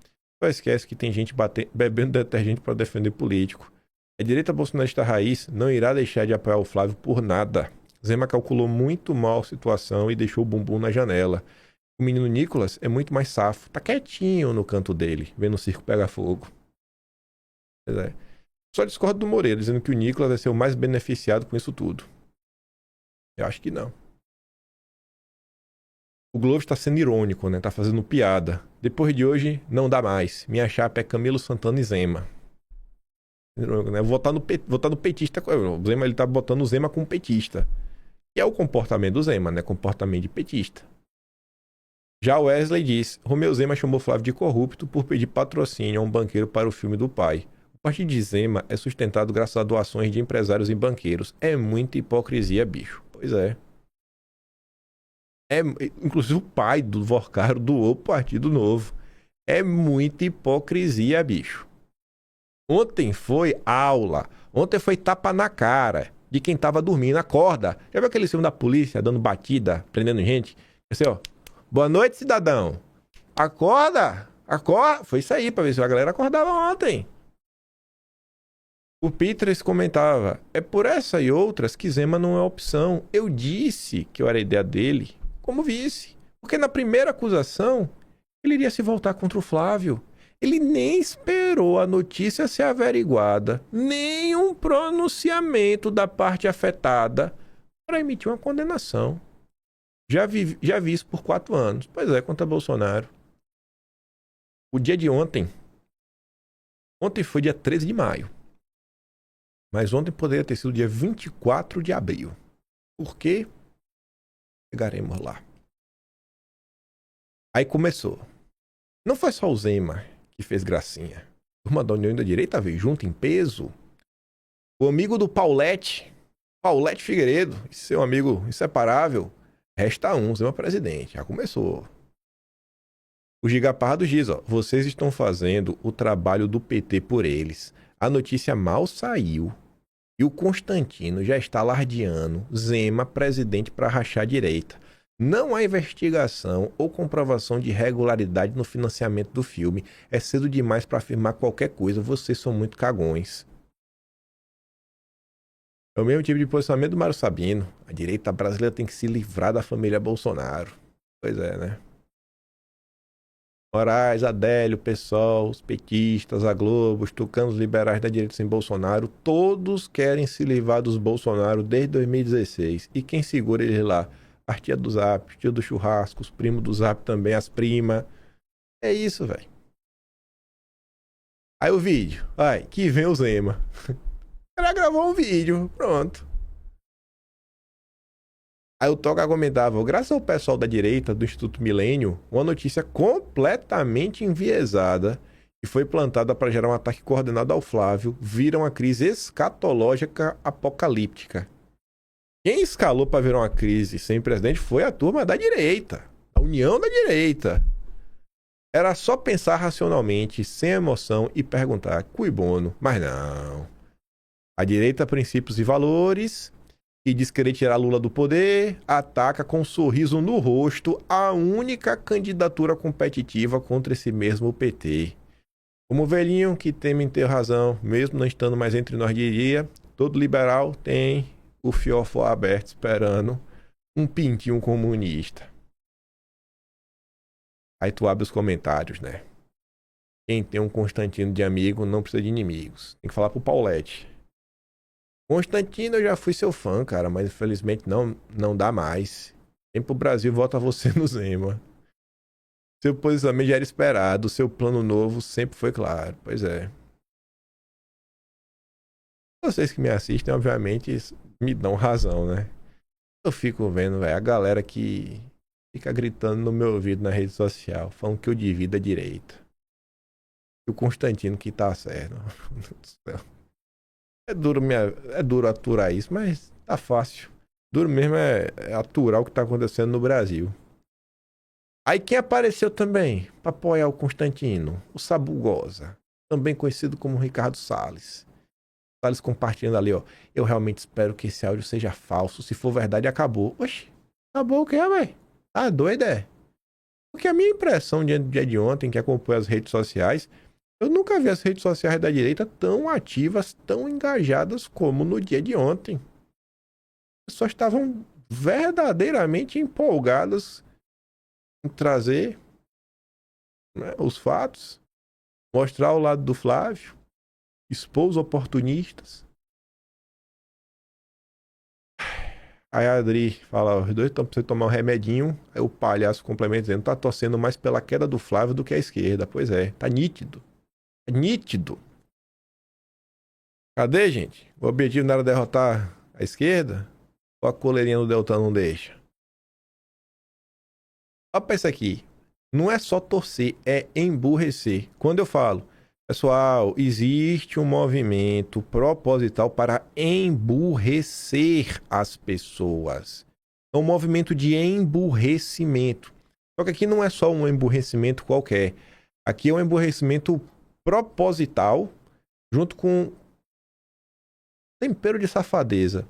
Só esquece que tem gente bebendo detergente para defender político. A direita bolsonarista raiz não irá deixar de apoiar o Flávio por nada. Zema calculou muito mal a situação e deixou o bumbum na janela. O menino Nicolas é muito mais safo. Tá quietinho no canto dele, vendo o circo pegar fogo. Só discordo do Moreira, dizendo que o Nicolas vai ser o mais beneficiado com isso tudo. Eu acho que não. O Globo está sendo irônico, né? Tá fazendo piada. Depois de hoje, não dá mais. Minha chapa é Camilo Santana e Zema. Né? Votar no petista. O Zema, ele tá botando o Zema como petista. Que é o comportamento do Zema, né? Comportamento de petista. Já o Wesley diz: Romeu Zema chamou Flávio de corrupto por pedir patrocínio a um banqueiro para o filme do pai. O partido de Zema é sustentado graças a doações de empresários e banqueiros. É muita hipocrisia, bicho. Pois é. Inclusive o pai do Vorcaro doou pro Partido Novo. É muita hipocrisia, bicho. Ontem foi aula. Ontem foi tapa na cara de quem tava dormindo. Acorda. Já viu aquele filme da polícia dando batida, prendendo gente? Assim, ó. Boa noite, cidadão. Acorda. Acorda. Foi isso aí, pra ver se a galera acordava ontem. O Peters comentava: é por essa e outras que Zema não é opção. Eu disse que eu era a ideia dele como vice. Porque na primeira acusação, ele iria se voltar contra o Flávio. Ele nem esperou a notícia ser averiguada, nem um pronunciamento da parte afetada para emitir uma condenação. Já vi isso por 4 anos. Pois é, contra Bolsonaro. O dia de ontem foi dia 13 de maio. Mas ontem poderia ter sido dia 24 de abril. Por quê? Chegaremos lá. Aí começou. Não foi só o Zema que fez gracinha. A turma da União da Direita veio junto em peso. O amigo do Paulette Figueiredo, seu amigo inseparável, resta um, Zema presidente. Já começou. O Giga Pardo diz, ó, vocês estão fazendo o trabalho do PT por eles. A notícia mal saiu e o Constantino já está alardeando Zema presidente para rachar a direita. Não há investigação ou comprovação de irregularidade no financiamento do filme. É cedo demais para afirmar qualquer coisa. Vocês são muito cagões. É o mesmo tipo de posicionamento do Mário Sabino. A direita brasileira tem que se livrar da família Bolsonaro. Pois é, né? Moraes, Adélio, PSOL, os petistas, a Globo, os tucanos liberais da direita sem Bolsonaro, todos querem se livrar dos Bolsonaro desde 2016. E quem segura eles lá? A tia do Zap, tio do churrasco, os primos do Zap também, as primas. É isso, velho. Aí o vídeo. Vai, que vem o Zema. Ela gravou um vídeo, pronto. Aí o Toga argumentava, graças ao pessoal da direita do Instituto Milênio, uma notícia completamente enviesada e foi plantada para gerar um ataque coordenado ao Flávio, vira uma crise escatológica apocalíptica. Quem escalou para virar uma crise sem presidente foi a turma da direita, a União da Direita. Era só pensar racionalmente, sem emoção e perguntar, cui bono, mas não. A direita, princípios e valores, que diz querer tirar Lula do poder, ataca com um sorriso no rosto a única candidatura competitiva contra esse mesmo PT. Como o velhinho que teme ter razão, mesmo não estando mais entre nós, diria, todo liberal tem o fiofó aberto esperando um pintinho comunista. Aí tu abre os comentários, né? Quem tem um Constantino de amigo não precisa de inimigos. Tem que falar pro Paulette. Constantino, eu já fui seu fã, cara, mas infelizmente não dá mais. Vem pro Brasil, volta você no Zema. Seu posicionamento já era esperado, seu plano novo sempre foi claro. Pois é. Vocês que me assistem, obviamente, me dão razão, né? Eu fico vendo, velho, a galera que fica gritando no meu ouvido na rede social, falando que eu divido a direita. E o Constantino que tá certo. Meu Deus do céu. É duro aturar isso, mas tá fácil. Duro mesmo é aturar o que tá acontecendo no Brasil. Aí quem apareceu também para apoiar o Constantino? O Sabugosa, também conhecido como Ricardo Salles. Salles compartilhando ali, ó. Eu realmente espero que esse áudio seja falso. Se for verdade, acabou. Oxi, acabou o quê, velho? Ah, doido é? Porque a minha impressão diante do dia de ontem, que acompanha as redes sociais, eu nunca vi as redes sociais da direita tão ativas, tão engajadas como no dia de ontem. As pessoas estavam verdadeiramente empolgadas em trazer, né, os fatos, mostrar o lado do Flávio, expor os oportunistas. Aí a Adri fala, os dois estão precisando tomar um remedinho. Aí o palhaço complementa dizendo, tá torcendo mais pela queda do Flávio do que a esquerda. Pois é, tá nítido. É nítido. Cadê, gente? O objetivo não era derrotar a esquerda? Ou a coleirinha do Deltan não deixa? Olha pra isso aqui. Não é só torcer, é emburrecer. Quando eu falo, pessoal, existe um movimento proposital para emburrecer as pessoas. É um movimento de emburrecimento. Só que aqui não é só um emburrecimento qualquer. Aqui é um emburrecimento proposital, junto com tempero de safadeza.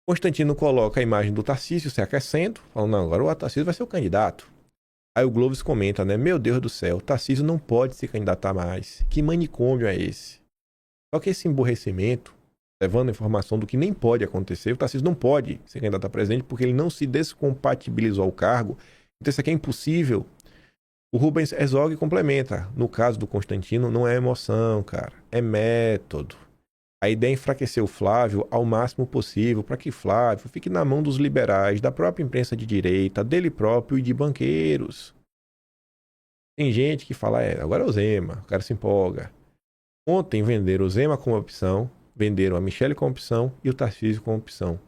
Constantino coloca a imagem do Tarcísio se aquecendo, falando, não, agora o Tarcísio vai ser o candidato. Aí o Globo comenta, né? Meu Deus do céu, Tarcísio não pode se candidatar mais. Que manicômio é esse? Só que esse emburrecimento, levando a informação do que nem pode acontecer, o Tarcísio não pode ser candidato a presidente porque ele não se descompatibilizou ao cargo. Então isso aqui é impossível. O Rubens Herzog complementa. No caso do Constantino, não é emoção, cara. É método. A ideia é enfraquecer o Flávio ao máximo possível para que Flávio fique na mão dos liberais, da própria imprensa de direita, dele próprio e de banqueiros. Tem gente que fala, agora é o Zema, o cara se empolga. Ontem venderam o Zema como opção, venderam a Michelle como opção e o Tarcísio como opção.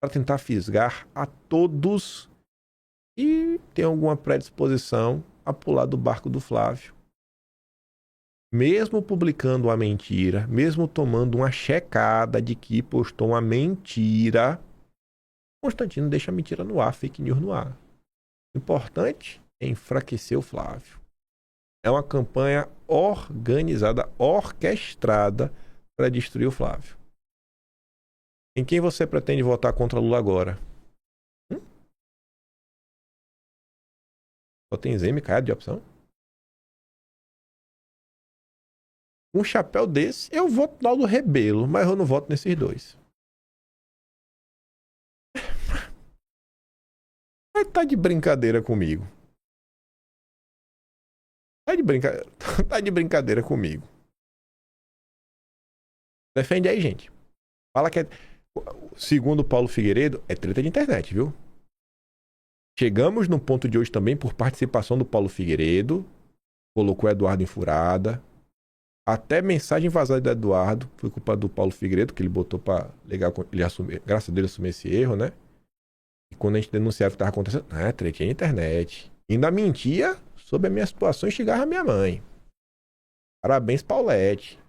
Para tentar fisgar a todos e tem alguma predisposição a pular do barco do Flávio. Mesmo publicando a mentira, mesmo tomando uma checada de que postou uma mentira, Constantino deixa a mentira no ar, fake news no ar. O importante é enfraquecer o Flávio. É uma campanha organizada, orquestrada para destruir o Flávio. Em quem você pretende votar contra Lula agora? Só tem Zema e Caiado de opção? Um chapéu desse, eu voto no Aldo Rebelo, mas eu não voto nesses dois. Mas tá de brincadeira comigo. Tá de brincadeira comigo. Defende aí, gente. Fala que segundo Paulo Figueiredo, é treta de internet, viu? Chegamos no ponto de hoje também por participação do Paulo Figueiredo. Colocou o Eduardo em furada. Até mensagem vazada do Eduardo foi culpa do Paulo Figueiredo, que ele botou pra ele assumir, graças a Deus, assumir esse erro, né? E quando a gente denunciava o que estava acontecendo, tretinha na internet. Ainda mentia sobre a minha situação e chegava a minha mãe. Parabéns, Paulette.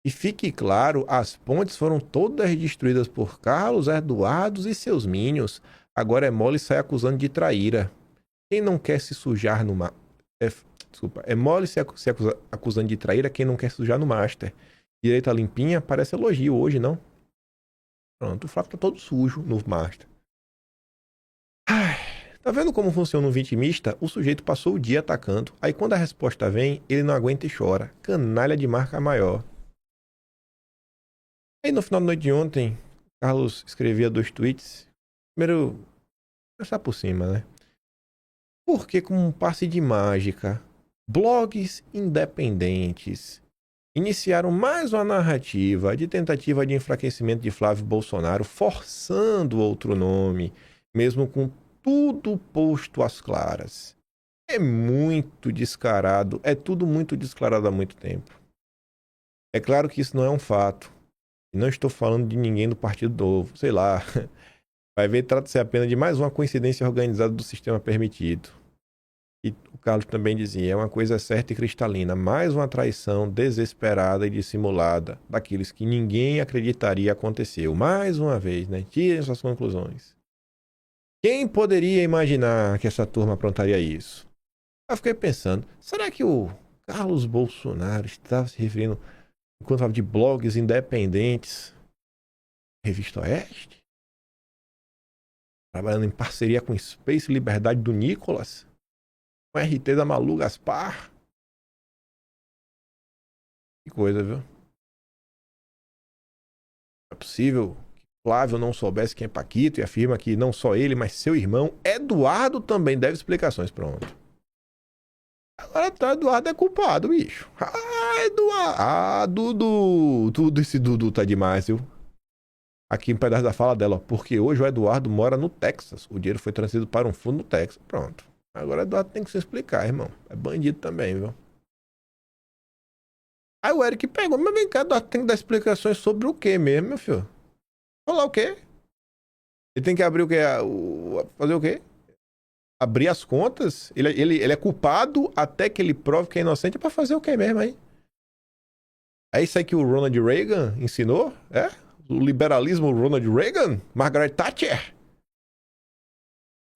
E fique claro, as pontes foram todas destruídas por Carlos Eduardo e seus minions. Agora é mole sair acusando de traíra. Quem não quer se sujar no mar... É mole se acusando de traíra quem não quer se sujar no Master. Direita limpinha parece elogio hoje, não? Pronto, o Flávio tá todo sujo no Master. Tá vendo como funciona um vitimista? O sujeito passou o dia atacando. Aí quando a resposta vem, ele não aguenta e chora. Canalha de marca maior. Aí no final da noite de ontem, Carlos escrevia 2 tweets. Primeiro, passar por cima, né? Porque como um passe de mágica, blogs independentes iniciaram mais uma narrativa de tentativa de enfraquecimento de Flávio Bolsonaro, forçando outro nome, mesmo com tudo posto às claras. É muito descarado, é tudo muito descarado há muito tempo. É claro que isso não é um fato. E não estou falando de ninguém do Partido Novo, sei lá. Vai ver, trata-se apenas de mais uma coincidência organizada do sistema permitido. E o Carlos também dizia, é uma coisa certa e cristalina, mais uma traição desesperada e dissimulada daqueles que ninguém acreditaria aconteceu. Mais uma vez, né? Tirem suas conclusões. Quem poderia imaginar que essa turma aprontaria isso? Eu fiquei pensando, será que o Carlos Bolsonaro estava se referindo, enquanto falava de blogs independentes, Revista Oeste? Trabalhando em parceria com Space Liberdade do Nicolas? Com RT da Malu Gaspar? Que coisa, viu? Não é possível que Flávio não soubesse quem é Paquito e afirma que não só ele, mas seu irmão Eduardo também deve explicações. Pronto. Agora Eduardo é culpado, bicho. Eduardo. Dudu. Tudo esse Dudu tá demais, viu? Aqui um pedaço da fala dela, ó. Porque hoje o Eduardo mora no Texas. O dinheiro foi transferido para um fundo no Texas. Pronto. Agora o Eduardo tem que se explicar, irmão. É bandido também, viu? Aí o Eric pegou, mas vem cá, Eduardo tem que dar explicações sobre o que mesmo, meu filho? Falar o quê? Ele tem que abrir o quê? Fazer o quê? Abrir as contas? Ele é culpado até que ele prove que é inocente pra fazer o quê mesmo aí? É isso aí que o Ronald Reagan ensinou? É? O liberalismo Ronald Reagan? Margaret Thatcher?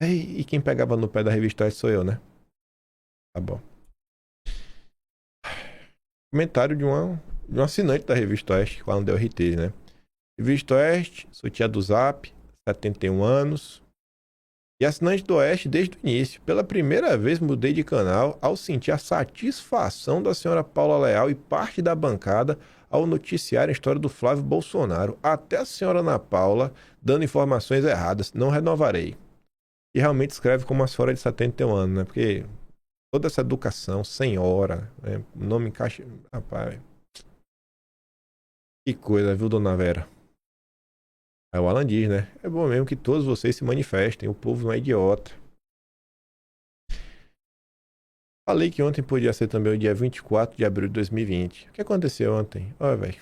E quem pegava no pé da Revista Oeste sou eu, né? Tá bom. Comentário de um assinante da Revista Oeste, lá no DRT, né? Revista Oeste, sou tia do Zap, 71 anos. E assinante do Oeste desde o início. Pela primeira vez mudei de canal ao sentir a satisfação da senhora Paula Leal e parte da bancada ao noticiar a história do Flávio Bolsonaro. Até a senhora Ana Paula dando informações erradas. Não renovarei. E realmente escreve como uma senhora de 71 anos, né? Porque toda essa educação, senhora, né? O nome encaixa... Rapaz... Que coisa, viu, dona Vera? Aí o Alan diz, né? É bom mesmo que todos vocês se manifestem. O povo não é idiota. Falei que ontem podia ser também o dia 24 de abril de 2020. O que aconteceu ontem? Olha, velho.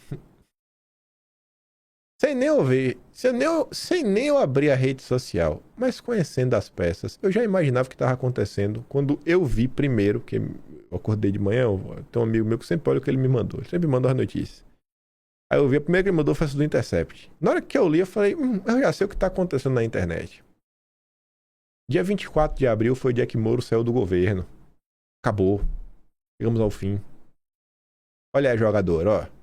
Sem nem ouvir, sem nem eu abrir a rede social, mas conhecendo as peças, eu já imaginava o que estava acontecendo quando eu vi primeiro, que eu acordei de manhã, tem um amigo meu que sempre olha o que ele me mandou, ele sempre me mandou as notícias. Aí eu vi, a primeira que ele mandou foi essa do Intercept. Na hora que eu li, eu falei, eu já sei o que está acontecendo na internet. Dia 24 de abril foi o dia que Moro saiu do governo. Acabou. Chegamos ao fim. Olha aí, jogador, ó.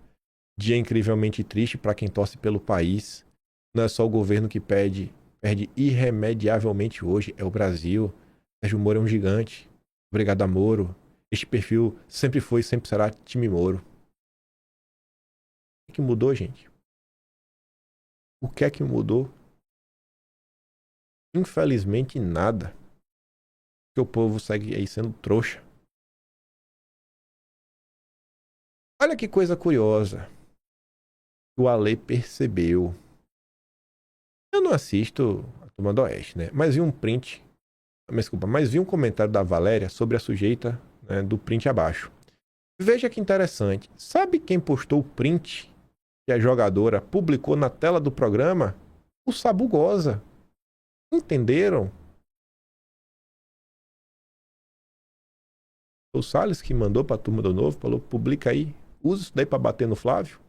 Dia incrivelmente triste para quem torce pelo país. Não é só o governo que perde irremediavelmente hoje, é o Brasil. Sérgio Moro é um gigante. Obrigado a Moro. Este perfil sempre foi e sempre será time Moro. O que mudou, gente? O que é que mudou? Infelizmente nada. Porque o povo segue aí sendo trouxa. Olha que coisa curiosa. O Ale percebeu. Eu não assisto a Turma do Oeste, né? Mas vi um print. Desculpa, mas vi um comentário da Valéria sobre a sujeita, né, do print abaixo. Veja que interessante. Sabe quem postou o print que a jogadora publicou na tela do programa? O Sabugosa. Entenderam? O Salles que mandou pra Turma do Novo, falou, publica aí. Usa isso daí pra bater no Flávio.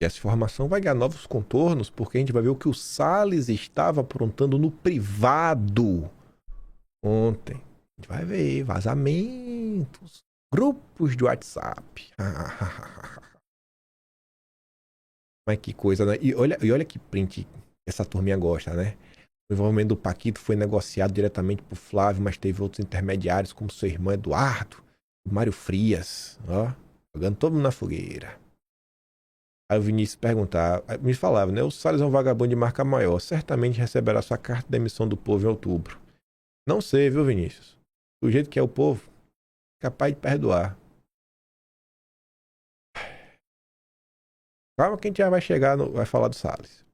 E essa informação vai ganhar novos contornos, porque a gente vai ver o que o Salles estava aprontando no privado ontem. A gente vai ver vazamentos, grupos de WhatsApp. Mas que coisa, né? E olha que print essa turminha gosta, né? O envolvimento do Paquito foi negociado diretamente por Flávio, mas teve outros intermediários, como seu irmão Eduardo, o Mário Frias, ó, jogando todo mundo na fogueira. Aí o Vinícius me falava, né? O Salles é um vagabundo de marca maior. Certamente receberá sua carta de demissão do povo em outubro. Não sei, viu, Vinícius? Do jeito que é o povo, capaz de perdoar. Calma que a gente já vai chegar, vai falar do Salles.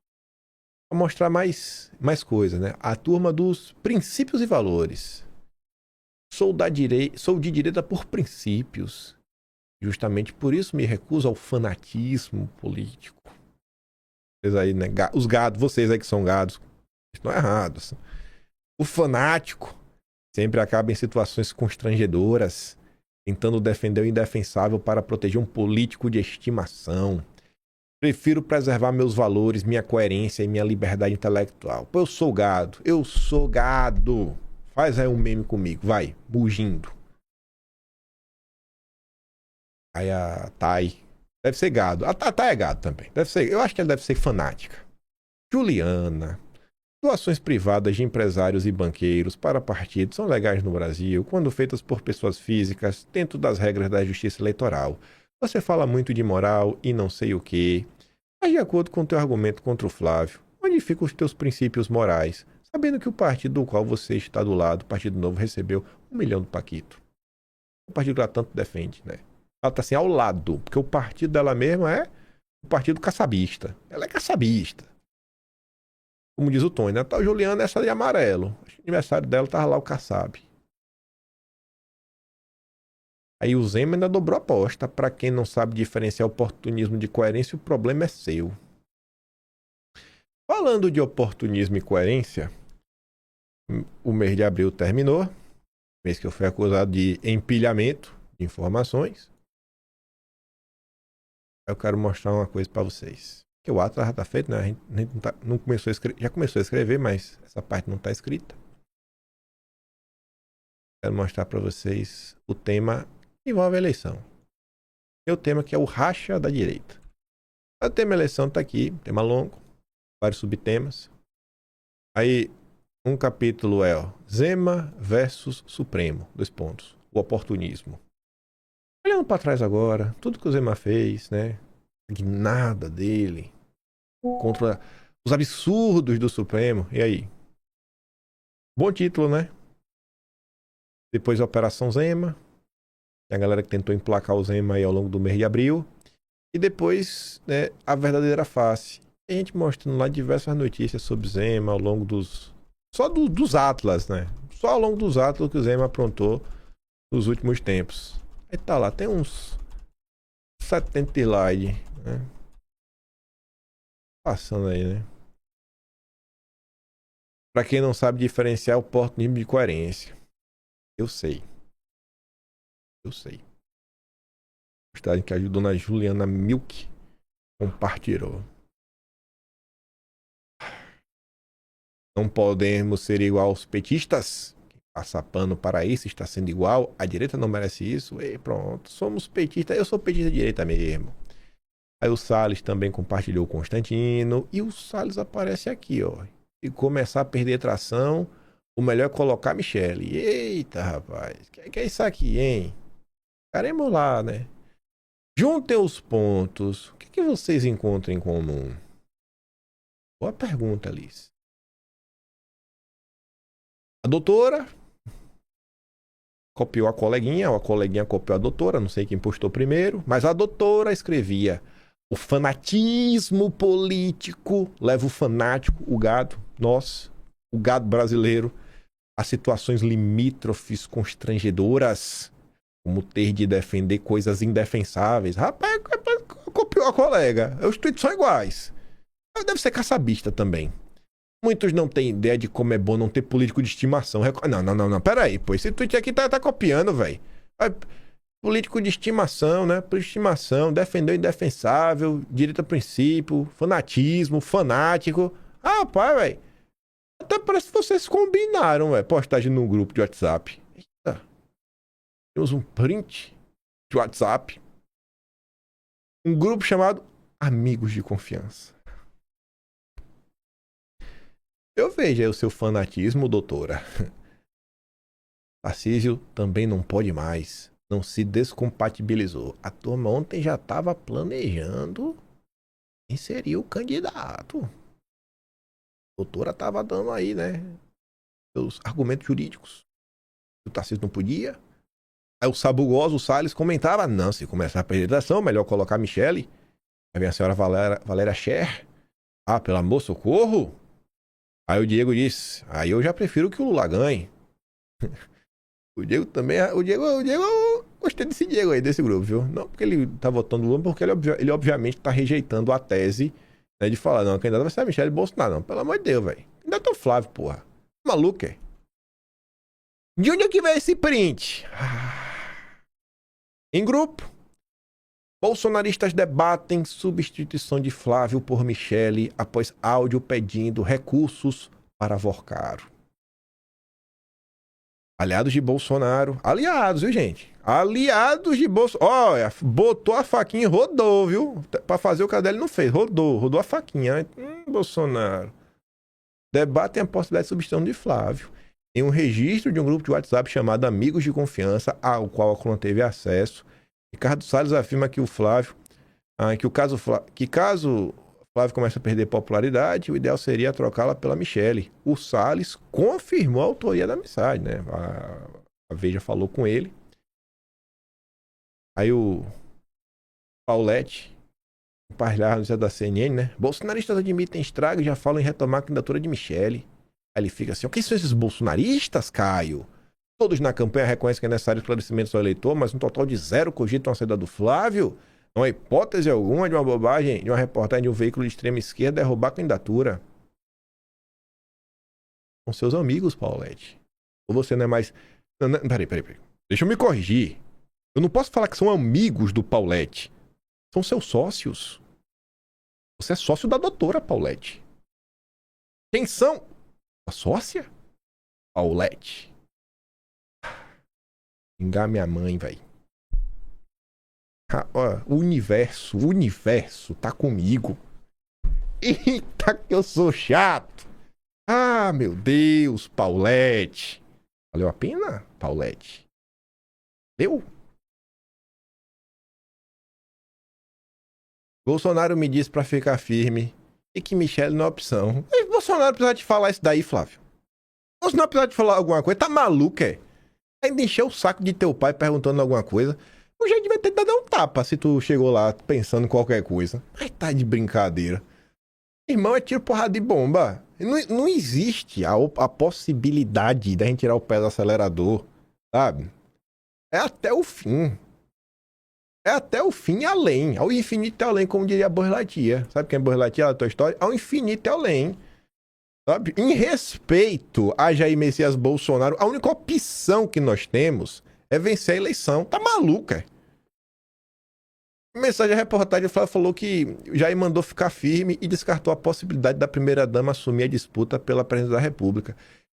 Vou mostrar mais coisas, né? A turma dos princípios e valores. Sou de direita por princípios. Justamente por isso me recuso ao fanatismo político. Vocês aí, né? Os gados, vocês aí que são gados, estão errados. O fanático sempre acaba em situações constrangedoras, tentando defender o indefensável para proteger um político de estimação. Prefiro preservar meus valores, minha coerência e minha liberdade intelectual. Pô, eu sou gado. Faz aí um meme comigo, vai, bugindo. Aí a Thay deve ser gado. A Thay é gado também. Eu acho que ela deve ser fanática. Juliana. Doações privadas de empresários e banqueiros para partidos são legais no Brasil quando feitas por pessoas físicas dentro das regras da justiça eleitoral. Você fala muito de moral e não sei o quê. Mas de acordo com o teu argumento contra o Flávio, onde ficam os teus princípios morais, sabendo que o partido do qual você está do lado, o Partido Novo, recebeu 1 milhão do Paquito? O partido que ela tanto defende, né? Ela está assim ao lado, porque o partido dela mesma é o partido caçabista. Ela é caçabista. Como diz o Tony, né? Tá o Juliano essa de amarelo. O aniversário dela tava lá o Kassab. Aí o Zema ainda dobrou a aposta. Para quem não sabe diferenciar oportunismo de coerência, o problema é seu. Falando de oportunismo e coerência, o mês de abril terminou. Mês que eu fui acusado de empilhamento de informações. Eu quero mostrar uma coisa para vocês. Que o ato já tá feito, né? A gente não começou a escrever, já começou a escrever, mas essa parte não tá escrita. Quero mostrar para vocês o tema que envolve a eleição. E o tema que é o racha da direita. O tema eleição tá aqui, tema longo, vários subtemas. Aí um capítulo é Zema versus Supremo, 2 pontos. O oportunismo. Olhando para trás agora, tudo que o Zema fez, né? Nada dele contra os absurdos do Supremo. E aí? Bom título, né? Depois a Operação Zema. Tem a galera que tentou emplacar o Zema aí ao longo do mês de abril. E depois, né, a verdadeira face. E a gente mostrando lá diversas notícias sobre Zema ao longo dos... Só dos Atlas, né? Só ao longo dos Atlas que o Zema aprontou nos últimos tempos. Aí tá lá, tem uns 70 slides, né? Passando aí, né? Pra quem não sabe diferenciar o porto-nível de coerência. Eu sei. Eu sei. Postagem que a dona Juliana Milk compartilhou. Não podemos ser igual aos petistas. Quem passa pano para isso está sendo igual. A direita não merece isso. E pronto, somos petistas. Eu sou petista de direita mesmo. Aí o Salles também compartilhou o Constantino. E o Salles aparece aqui, ó. E começar a perder tração, o melhor é colocar a Michele. Eita, rapaz. Que é isso aqui, hein? Ficaremos lá, né? Juntem os pontos. O que vocês encontram em comum? Boa pergunta, Alice. A doutora copiou a coleguinha copiou a doutora, não sei quem postou primeiro, mas a doutora escrevia: o fanatismo político leva o fanático, o gado, nós, o gado brasileiro, a situações limítrofes constrangedoras, como ter de defender coisas indefensáveis. Rapaz, copiou a colega. Os tweets são iguais. Deve ser caçabista também. Muitos não têm ideia de como é bom não ter político de estimação. Não. Pera aí, pô. Esse tweet aqui tá copiando, velho. Político de estimação, né? Político de estimação, defender o indefensável, direito a princípio, fanatismo, fanático. Ah, rapaz, velho. Até parece que vocês combinaram, velho. Postagem no grupo de WhatsApp. Eita. Temos um print de WhatsApp. Um grupo chamado Amigos de Confiança. Eu vejo aí o seu fanatismo, doutora. Tarcísio também não pode mais. Não se descompatibilizou. A turma ontem já estava planejando inserir o candidato. A doutora estava dando aí, né? Seus argumentos jurídicos. O Tarcísio não podia. Aí o sabugoso, o Salles, comentava: não, se começar a apresentação, melhor colocar a Michele. Aí vem a senhora Valéria Scher. Ah, pelo amor, socorro. Aí o Diego disse: aí eu já prefiro que o Lula ganhe. O Diego também. O Diego, eu gostei desse Diego aí, desse grupo, viu? Não porque ele tá votando Lula, porque ele obviamente tá rejeitando a tese, né, de falar: não, a candidata vai ser a Michele Bolsonaro. Não, pelo amor de Deus, velho. Ainda tô Flávio, porra. Maluco, é? De onde é que veio esse print? Em grupo, bolsonaristas debatem substituição de Flávio por Michele após áudio pedindo recursos para Vorcaro. Aliados de Bolsonaro. Aliados, viu, gente? Aliados de Bolsonaro. Olha, botou a faquinha e rodou, viu? Pra fazer o que a dele não fez. Rodou a faquinha. Bolsonaro. Debatem a possibilidade de substituição de Flávio. Em um registro de um grupo de WhatsApp chamado Amigos de Confiança, ao qual a coluna teve acesso, Ricardo Salles afirma que caso Flávio comece a perder popularidade, o ideal seria trocá-la pela Michele. O Salles confirmou a autoria da mensagem, né? A Veja falou com ele. Aí o Paulette compartilhava da CNN, né? Bolsonaristas admitem estrago e já falam em retomar a candidatura de Michele. Aí ele fica assim: quem são esses bolsonaristas, Caio? Todos na campanha reconhecem que é necessário esclarecimento ao eleitor, mas um total de 0 cogitam a saída do Flávio. Não há hipótese alguma de uma bobagem, de uma reportagem de um veículo de extrema esquerda derrubar a candidatura. São seus amigos, Paulette. Ou você não é mais... Peraí. Deixa eu me corrigir. Eu não posso falar que são amigos do Paulette. São seus sócios. Você é sócio da doutora, Paulette. Quem são? A sócia? Paulette. Xingar minha mãe, velho. O universo tá comigo. Eita, que eu sou chato. Ah, meu Deus, Paulette. Valeu a pena, Paulette? Deu? Bolsonaro me disse pra ficar firme e que Michele não é opção. Bolsonaro precisa te falar isso daí, Flávio. Bolsonaro precisa te falar alguma coisa. Tá maluco, é? Ainda encheu o saco de teu pai perguntando alguma coisa. Eu já devia ter dado um tapa se tu chegou lá pensando em qualquer coisa. Mas tá de brincadeira. Irmão, é tiro, porrada de bomba. Não existe a possibilidade da gente tirar o pé do acelerador, sabe? É até o fim. É até o fim e além. Ao infinito e além, como diria Buzz Lightyear. Sabe quem é Buzz Lightyear da tua história? Ao infinito e além. Sabe? Em respeito a Jair Messias Bolsonaro, a única opção que nós temos é vencer a eleição. Tá maluca? Mensagem da reportagem falou que Jair mandou ficar firme e descartou a possibilidade da primeira-dama assumir a disputa pela presidência da República.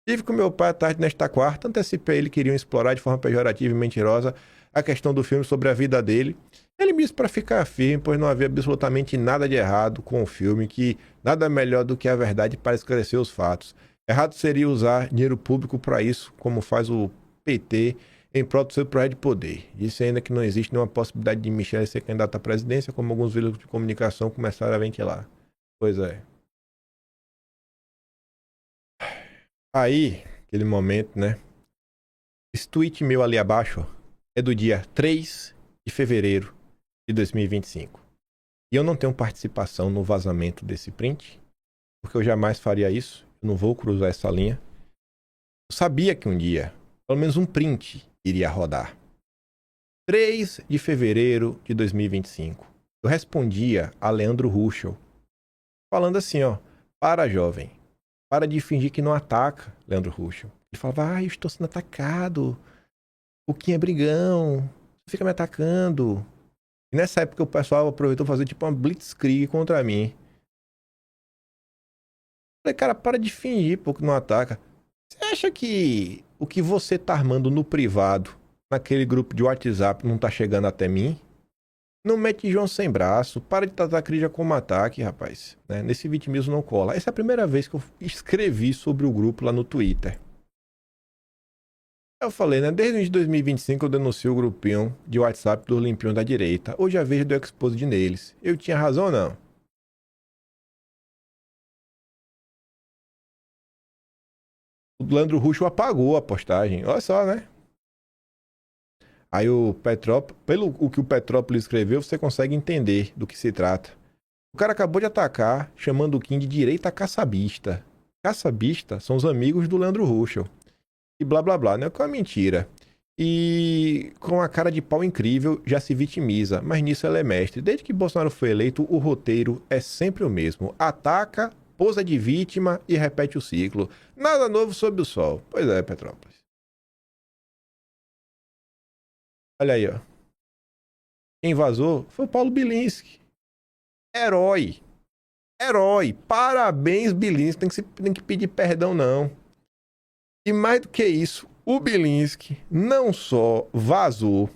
Tive com meu pai à tarde nesta quarta, antecipei ele que iriam explorar de forma pejorativa e mentirosa a questão do filme sobre a vida dele. Ele me disse para ficar firme, pois não havia absolutamente nada de errado com o filme, que nada melhor do que a verdade para esclarecer os fatos. Errado seria usar dinheiro público para isso, como faz o PT em prol do seu projeto de poder. Disse ainda que não existe nenhuma possibilidade de Michele ser candidata à presidência, como alguns veículos de comunicação começaram a ventilar. Pois é. Aí, aquele momento, né? Esse tweet meu ali abaixo é do dia 3 de fevereiro de 2025. E eu não tenho participação no vazamento desse print, porque eu jamais faria isso. Eu não vou cruzar essa linha. Eu sabia que um dia, pelo menos um print, iria rodar. 3 de fevereiro de 2025. Eu respondia a Leandro Ruschel, falando assim, ó: para, jovem, para de fingir que não ataca, Leandro Ruschel. Ele falava: eu estou sendo atacado, o Kim é brigão, fica me atacando. E nessa época o pessoal aproveitou fazer tipo uma blitzkrieg contra mim. Eu falei: cara, para de fingir, pô, que não ataca. Você acha que o que você tá armando no privado, naquele grupo de WhatsApp, não tá chegando até mim? Não mete João sem braço, para de tratar a crise como ataque, rapaz. Né? Nesse vitimismo não cola. Essa é a primeira vez que eu escrevi sobre o grupo lá no Twitter. Eu falei, né? Desde o início de 2025 eu denuncio o grupinho de WhatsApp dos limpinhos da direita. Hoje a vez do exposed neles. Eu tinha razão ou não? O Leandro Ruschel apagou a postagem. Olha só, né? Aí o Petrópolis, pelo o que o Petrópolis escreveu, você consegue entender do que se trata. O cara acabou de atacar, chamando o Kim de direita caçabista. Caçabista são os amigos do Leandro Ruschel. E blá blá blá, né? Que é uma mentira. E com a cara de pau incrível, já se vitimiza. Mas nisso ela é mestre. Desde que Bolsonaro foi eleito, o roteiro é sempre o mesmo. Ataca, posa de vítima e repete o ciclo. Nada novo sob o sol. Pois é, Petrópolis. Olha aí, ó. Quem vazou foi o Paulo Bilinski. Herói. Herói. Parabéns, Bilinski. Tem que pedir perdão, não. E mais do que isso, o Bilinski não só vazou,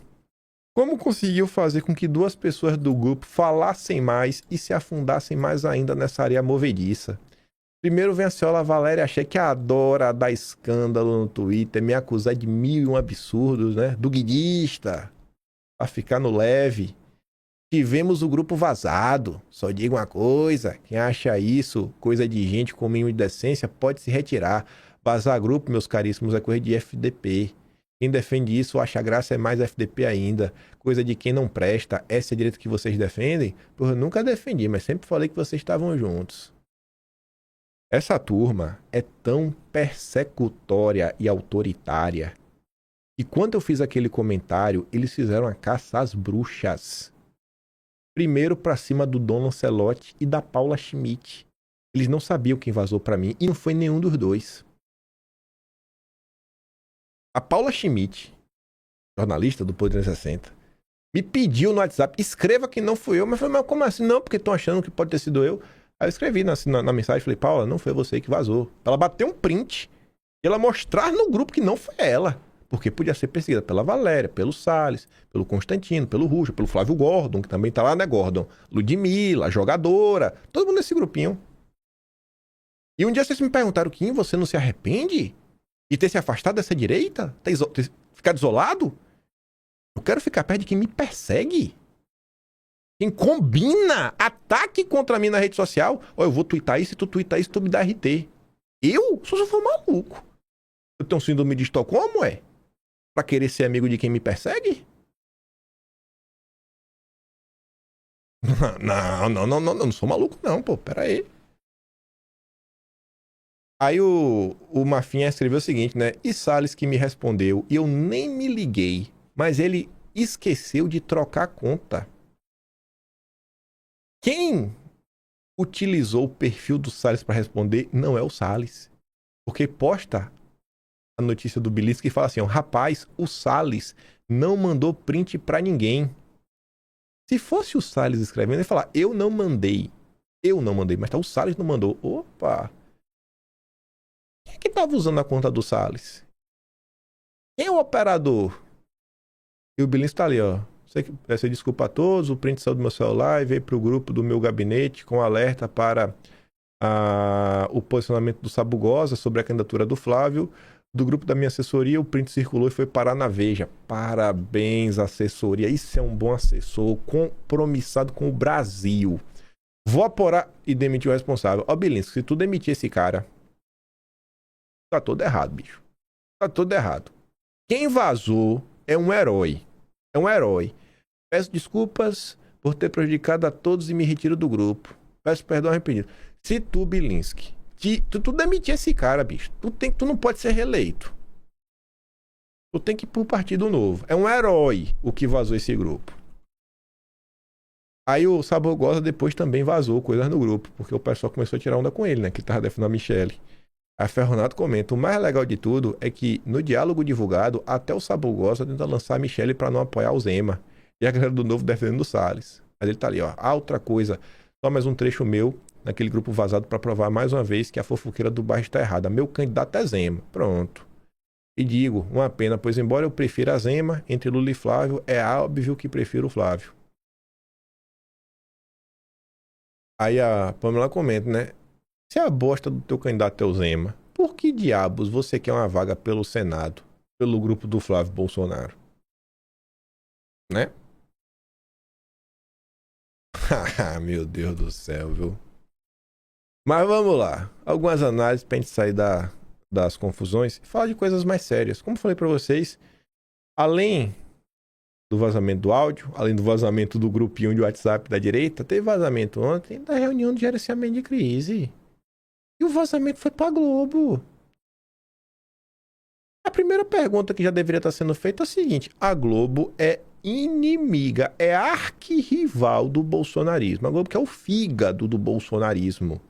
como conseguiu fazer com que duas pessoas do grupo falassem mais e se afundassem mais ainda nessa areia movediça. Primeiro vem a senhora Valéria Che, que adora dar escândalo no Twitter, me acusar de 1001 absurdos, né? Do guidista, pra ficar no leve. Tivemos o grupo vazado. Só digo uma coisa, quem acha isso coisa de gente com mínimo de decência pode se retirar. Vazar grupo, meus caríssimos, é coisa de FDP. Quem defende isso acha graça é mais FDP ainda. Coisa de quem não presta. Essa é a direita que vocês defendem? Porra, eu nunca defendi, mas sempre falei que vocês estavam juntos. Essa turma é tão persecutória e autoritária que quando eu fiz aquele comentário, eles fizeram a caça às bruxas. Primeiro pra cima do Dom Lancelotti e da Paula Schmidt. Eles não sabiam quem vazou pra mim e não foi nenhum dos dois. A Paula Schmidt, jornalista do Poder 360, me pediu no WhatsApp: escreva que não fui eu. Mas eu falei: mas como assim? Não, porque estão achando que pode ter sido eu. Aí eu escrevi na mensagem, falei: Paula, não foi você que vazou. Ela bateu um print e ela mostrar no grupo que não foi ela. Porque podia ser perseguida pela Valéria, pelo Salles, pelo Constantino, pelo Ruschel, pelo Flávio Gordon, que também tá lá, né, Gordon? Ludmilla, jogadora, todo mundo nesse grupinho. E um dia vocês me perguntaram: Kim, você não se arrepende de ter se afastado dessa direita? Ter ficado isolado? Eu quero ficar perto de quem me persegue. Quem combina ataque contra mim na rede social. Ó, eu vou twittar isso, se tu twittar isso, tu me dá RT. Eu? Só se eu for maluco. Eu tenho síndrome de Estocolmo, é? Pra querer ser amigo de quem me persegue? Não sou maluco não, pô, pera aí. Aí o Mafinha escreveu o seguinte, né? E Salles que me respondeu, e eu nem me liguei, mas ele esqueceu de trocar a conta. Quem utilizou o perfil do Salles para responder não é o Salles. Porque posta a notícia do Bilinski que fala assim, ó, rapaz, o Salles não mandou print pra ninguém. Se fosse o Salles escrevendo, ele ia falar, eu não mandei, mas tá, o Salles não mandou. Opa! Quem é que tava usando a conta do Salles? Quem é o operador? E o Bilinski tá ali, ó. Peço desculpa a todos, o print saiu do meu celular e veio pro grupo do meu gabinete com alerta para o posicionamento do Sabugosa sobre a candidatura do Flávio. Do grupo da minha assessoria, o print circulou e foi parar na Veja. Parabéns, assessoria. Isso é um bom assessor, compromissado com o Brasil. Vou apurar e demitir o responsável. Ó, Bilinski, se tu demitir esse cara, tá todo errado, bicho. Tá todo errado. Quem vazou é um herói. É um herói. Peço desculpas por ter prejudicado a todos e me retiro do grupo. Peço perdão arrependido. Se tu, Bilinski, tu demitir esse cara, bicho, tu não pode ser reeleito. Tu tem que ir pro partido novo. É um herói o que vazou esse grupo. Aí o Sabugosa depois também vazou coisas no grupo, porque o pessoal começou a tirar onda com ele, né? Que tava defendendo a Michelle. A Ferronato comenta, o mais legal de tudo é que no diálogo divulgado, até o Sabugosa tenta lançar a Michelle pra não apoiar o Zema. E a galera do Novo defendendo o Salles. Mas ele tá ali, ó. Outra coisa, só mais um trecho meu naquele grupo vazado para provar mais uma vez que a fofoqueira do bairro está errada. Meu candidato é Zema. Pronto. E digo, uma pena, pois embora eu prefira a Zema, entre Lula e Flávio, é óbvio que prefiro o Flávio. Aí a Pamela comenta, né? Se a bosta do teu candidato é o Zema, por que diabos você quer uma vaga pelo Senado, pelo grupo do Flávio Bolsonaro? Né? Meu Deus do céu, viu? Mas vamos lá. Algumas análises pra gente sair das confusões e falar de coisas mais sérias. Como falei pra vocês, além do vazamento do áudio, além do vazamento do grupinho de WhatsApp da direita, teve vazamento ontem da reunião de gerenciamento de crise. E o vazamento foi pra Globo. A primeira pergunta que já deveria estar sendo feita é a seguinte: a Globo é inimiga, é arquirrival do bolsonarismo. A Globo que é o fígado do bolsonarismo.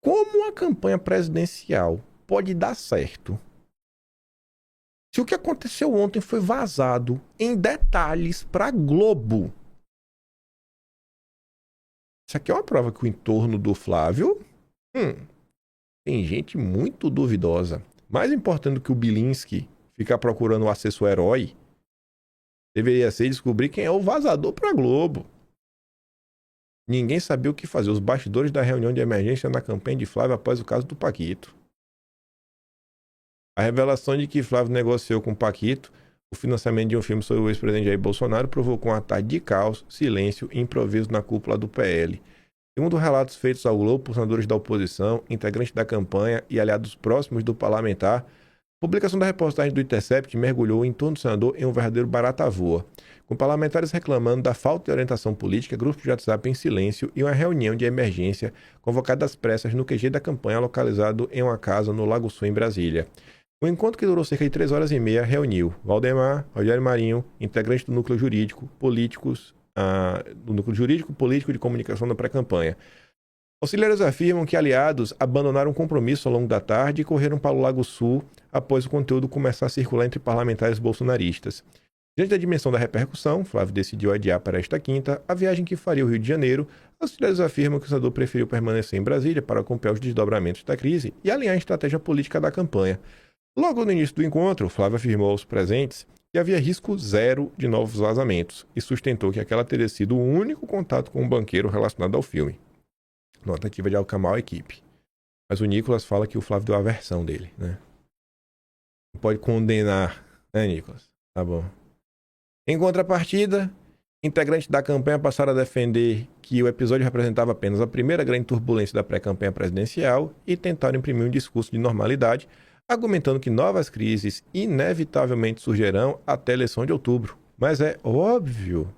Como a campanha presidencial pode dar certo se o que aconteceu ontem foi vazado em detalhes para Globo? Isso aqui é uma prova que o entorno do Flávio tem gente muito duvidosa. Mais importante do que o Bilinski ficar procurando o assessor herói, deveria ser descobrir quem é o vazador para Globo. Ninguém sabia o que fazer. Os bastidores da reunião de emergência na campanha de Flávio após o caso do Paquito. A revelação de que Flávio negociou com o Paquito o financiamento de um filme sobre o ex-presidente Jair Bolsonaro provocou uma tarde de caos, silêncio e improviso na cúpula do PL. Segundo relatos feitos ao Globo por senadores da oposição, integrantes da campanha e aliados próximos do parlamentar, a publicação da reportagem do Intercept mergulhou em torno do senador em um verdadeiro barata-voa, com parlamentares reclamando da falta de orientação política, grupos de WhatsApp em silêncio e uma reunião de emergência convocada às pressas no QG da campanha localizado em uma casa no Lago Sul, em Brasília. O encontro, que durou cerca de 3 horas e meia, reuniu Valdemar, Rogério Marinho, integrantes do núcleo jurídico, políticos, do núcleo jurídico político de comunicação da pré-campanha. Auxiliares afirmam que aliados abandonaram o compromisso ao longo da tarde e correram para o Lago Sul após o conteúdo começar a circular entre parlamentares bolsonaristas. Diante da dimensão da repercussão, Flávio decidiu adiar para esta quinta a viagem que faria ao Rio de Janeiro. Auxiliares afirmam que o senador preferiu permanecer em Brasília para acompanhar os desdobramentos da crise e alinhar a estratégia política da campanha. Logo no início do encontro, Flávio afirmou aos presentes que havia risco zero de novos vazamentos e sustentou que aquela teria sido o único contato com um banqueiro relacionado ao filme. Nota ativa de acalmar a equipe. Mas o Nicolas fala que o Flávio deu a versão dele, né? Não pode condenar, né, Nicolas? Tá bom. Em contrapartida, integrantes da campanha passaram a defender que o episódio representava apenas a primeira grande turbulência da pré-campanha presidencial e tentaram imprimir um discurso de normalidade, argumentando que novas crises inevitavelmente surgirão até a eleição de outubro. Mas é óbvio. O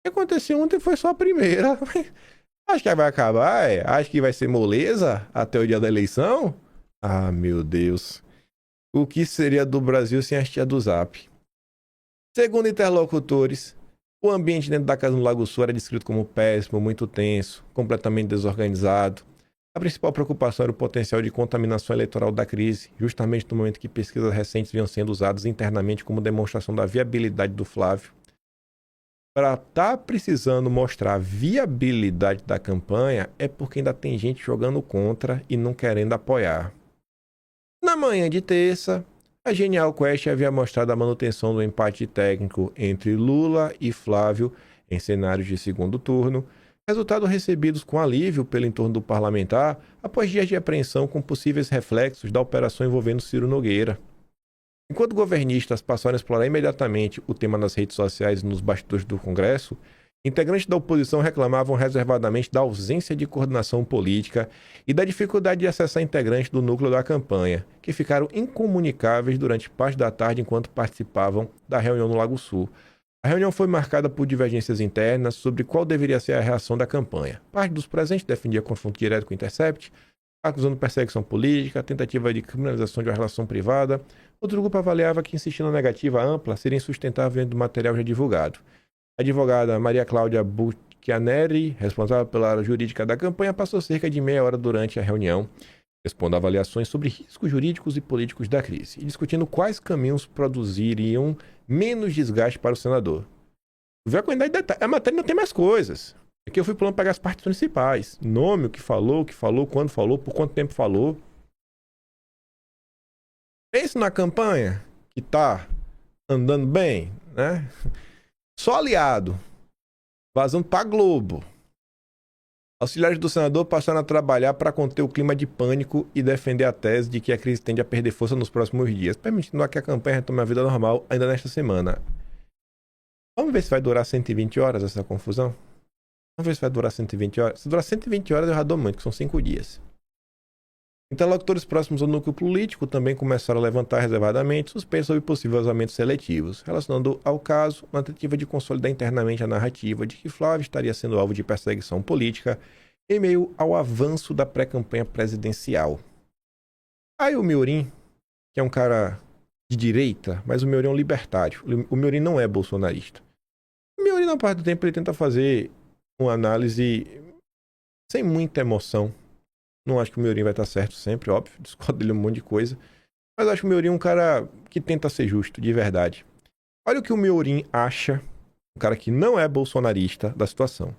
que aconteceu ontem foi só a primeira. Acho que vai acabar, acho que vai ser moleza até o dia da eleição. Ah, meu Deus. O que seria do Brasil sem a tia do Zap? Segundo interlocutores, o ambiente dentro da casa no Lago Sul era descrito como péssimo, muito tenso, completamente desorganizado. A principal preocupação era o potencial de contaminação eleitoral da crise, justamente no momento que pesquisas recentes vinham sendo usadas internamente como demonstração da viabilidade do Flávio. Para estar precisando mostrar a viabilidade da campanha é porque ainda tem gente jogando contra e não querendo apoiar. Na manhã de terça, a Genial Quest havia mostrado a manutenção do empate técnico entre Lula e Flávio em cenários de segundo turno, resultado recebidos com alívio pelo entorno do parlamentar após dias de apreensão com possíveis reflexos da operação envolvendo Ciro Nogueira. Enquanto governistas passaram a explorar imediatamente o tema nas redes sociais e nos bastidores do Congresso, integrantes da oposição reclamavam reservadamente da ausência de coordenação política e da dificuldade de acessar integrantes do núcleo da campanha, que ficaram incomunicáveis durante parte da tarde enquanto participavam da reunião no Lago Sul. A reunião foi marcada por divergências internas sobre qual deveria ser a reação da campanha. Parte dos presentes defendia confronto direto com o Intercept, acusando perseguição política, tentativa de criminalização de uma relação privada. Outro grupo avaliava que insistir na negativa ampla seria insustentável dentro do material já divulgado. A advogada Maria Cláudia Bucchianeri, responsável pela área jurídica da campanha, passou cerca de meia hora durante a reunião, expondo avaliações sobre riscos jurídicos e políticos da crise, e discutindo quais caminhos produziriam menos desgaste para o senador. Vê a quantidade de detalhes. A matéria não tem mais coisas. Aqui eu fui pulando pegar as partes principais. Nome, o que falou, quando falou, por quanto tempo falou. Pense na campanha que tá andando bem, né? Só aliado. Vazando pra Globo. Auxiliares do senador passaram a trabalhar para conter o clima de pânico e defender a tese de que a crise tende a perder força nos próximos dias, permitindo que a campanha retome a vida normal ainda nesta semana. Vamos ver se vai durar 120 horas essa confusão? Vamos ver se vai durar 120 horas. Se durar 120 horas eu já dou muito, que são 5 dias. Interlocutores próximos ao núcleo político também começaram a levantar reservadamente suspeitas sobre possíveis vazamentos seletivos, relacionando ao caso uma tentativa de consolidar internamente a narrativa de que Flávio estaria sendo alvo de perseguição política em meio ao avanço da pré-campanha presidencial. Aí o Miorim, que é um cara de direita, mas o Miorim é um libertário. O Miorim não é bolsonarista. O Miorim, na parte do tempo, ele tenta fazer uma análise sem muita emoção. Não acho que o Miorim vai estar certo sempre, óbvio. Discordo dele um monte de coisa. Mas acho que o Miorim é um cara que tenta ser justo, de verdade. Olha o que o Miorim acha, um cara que não é bolsonarista, da situação.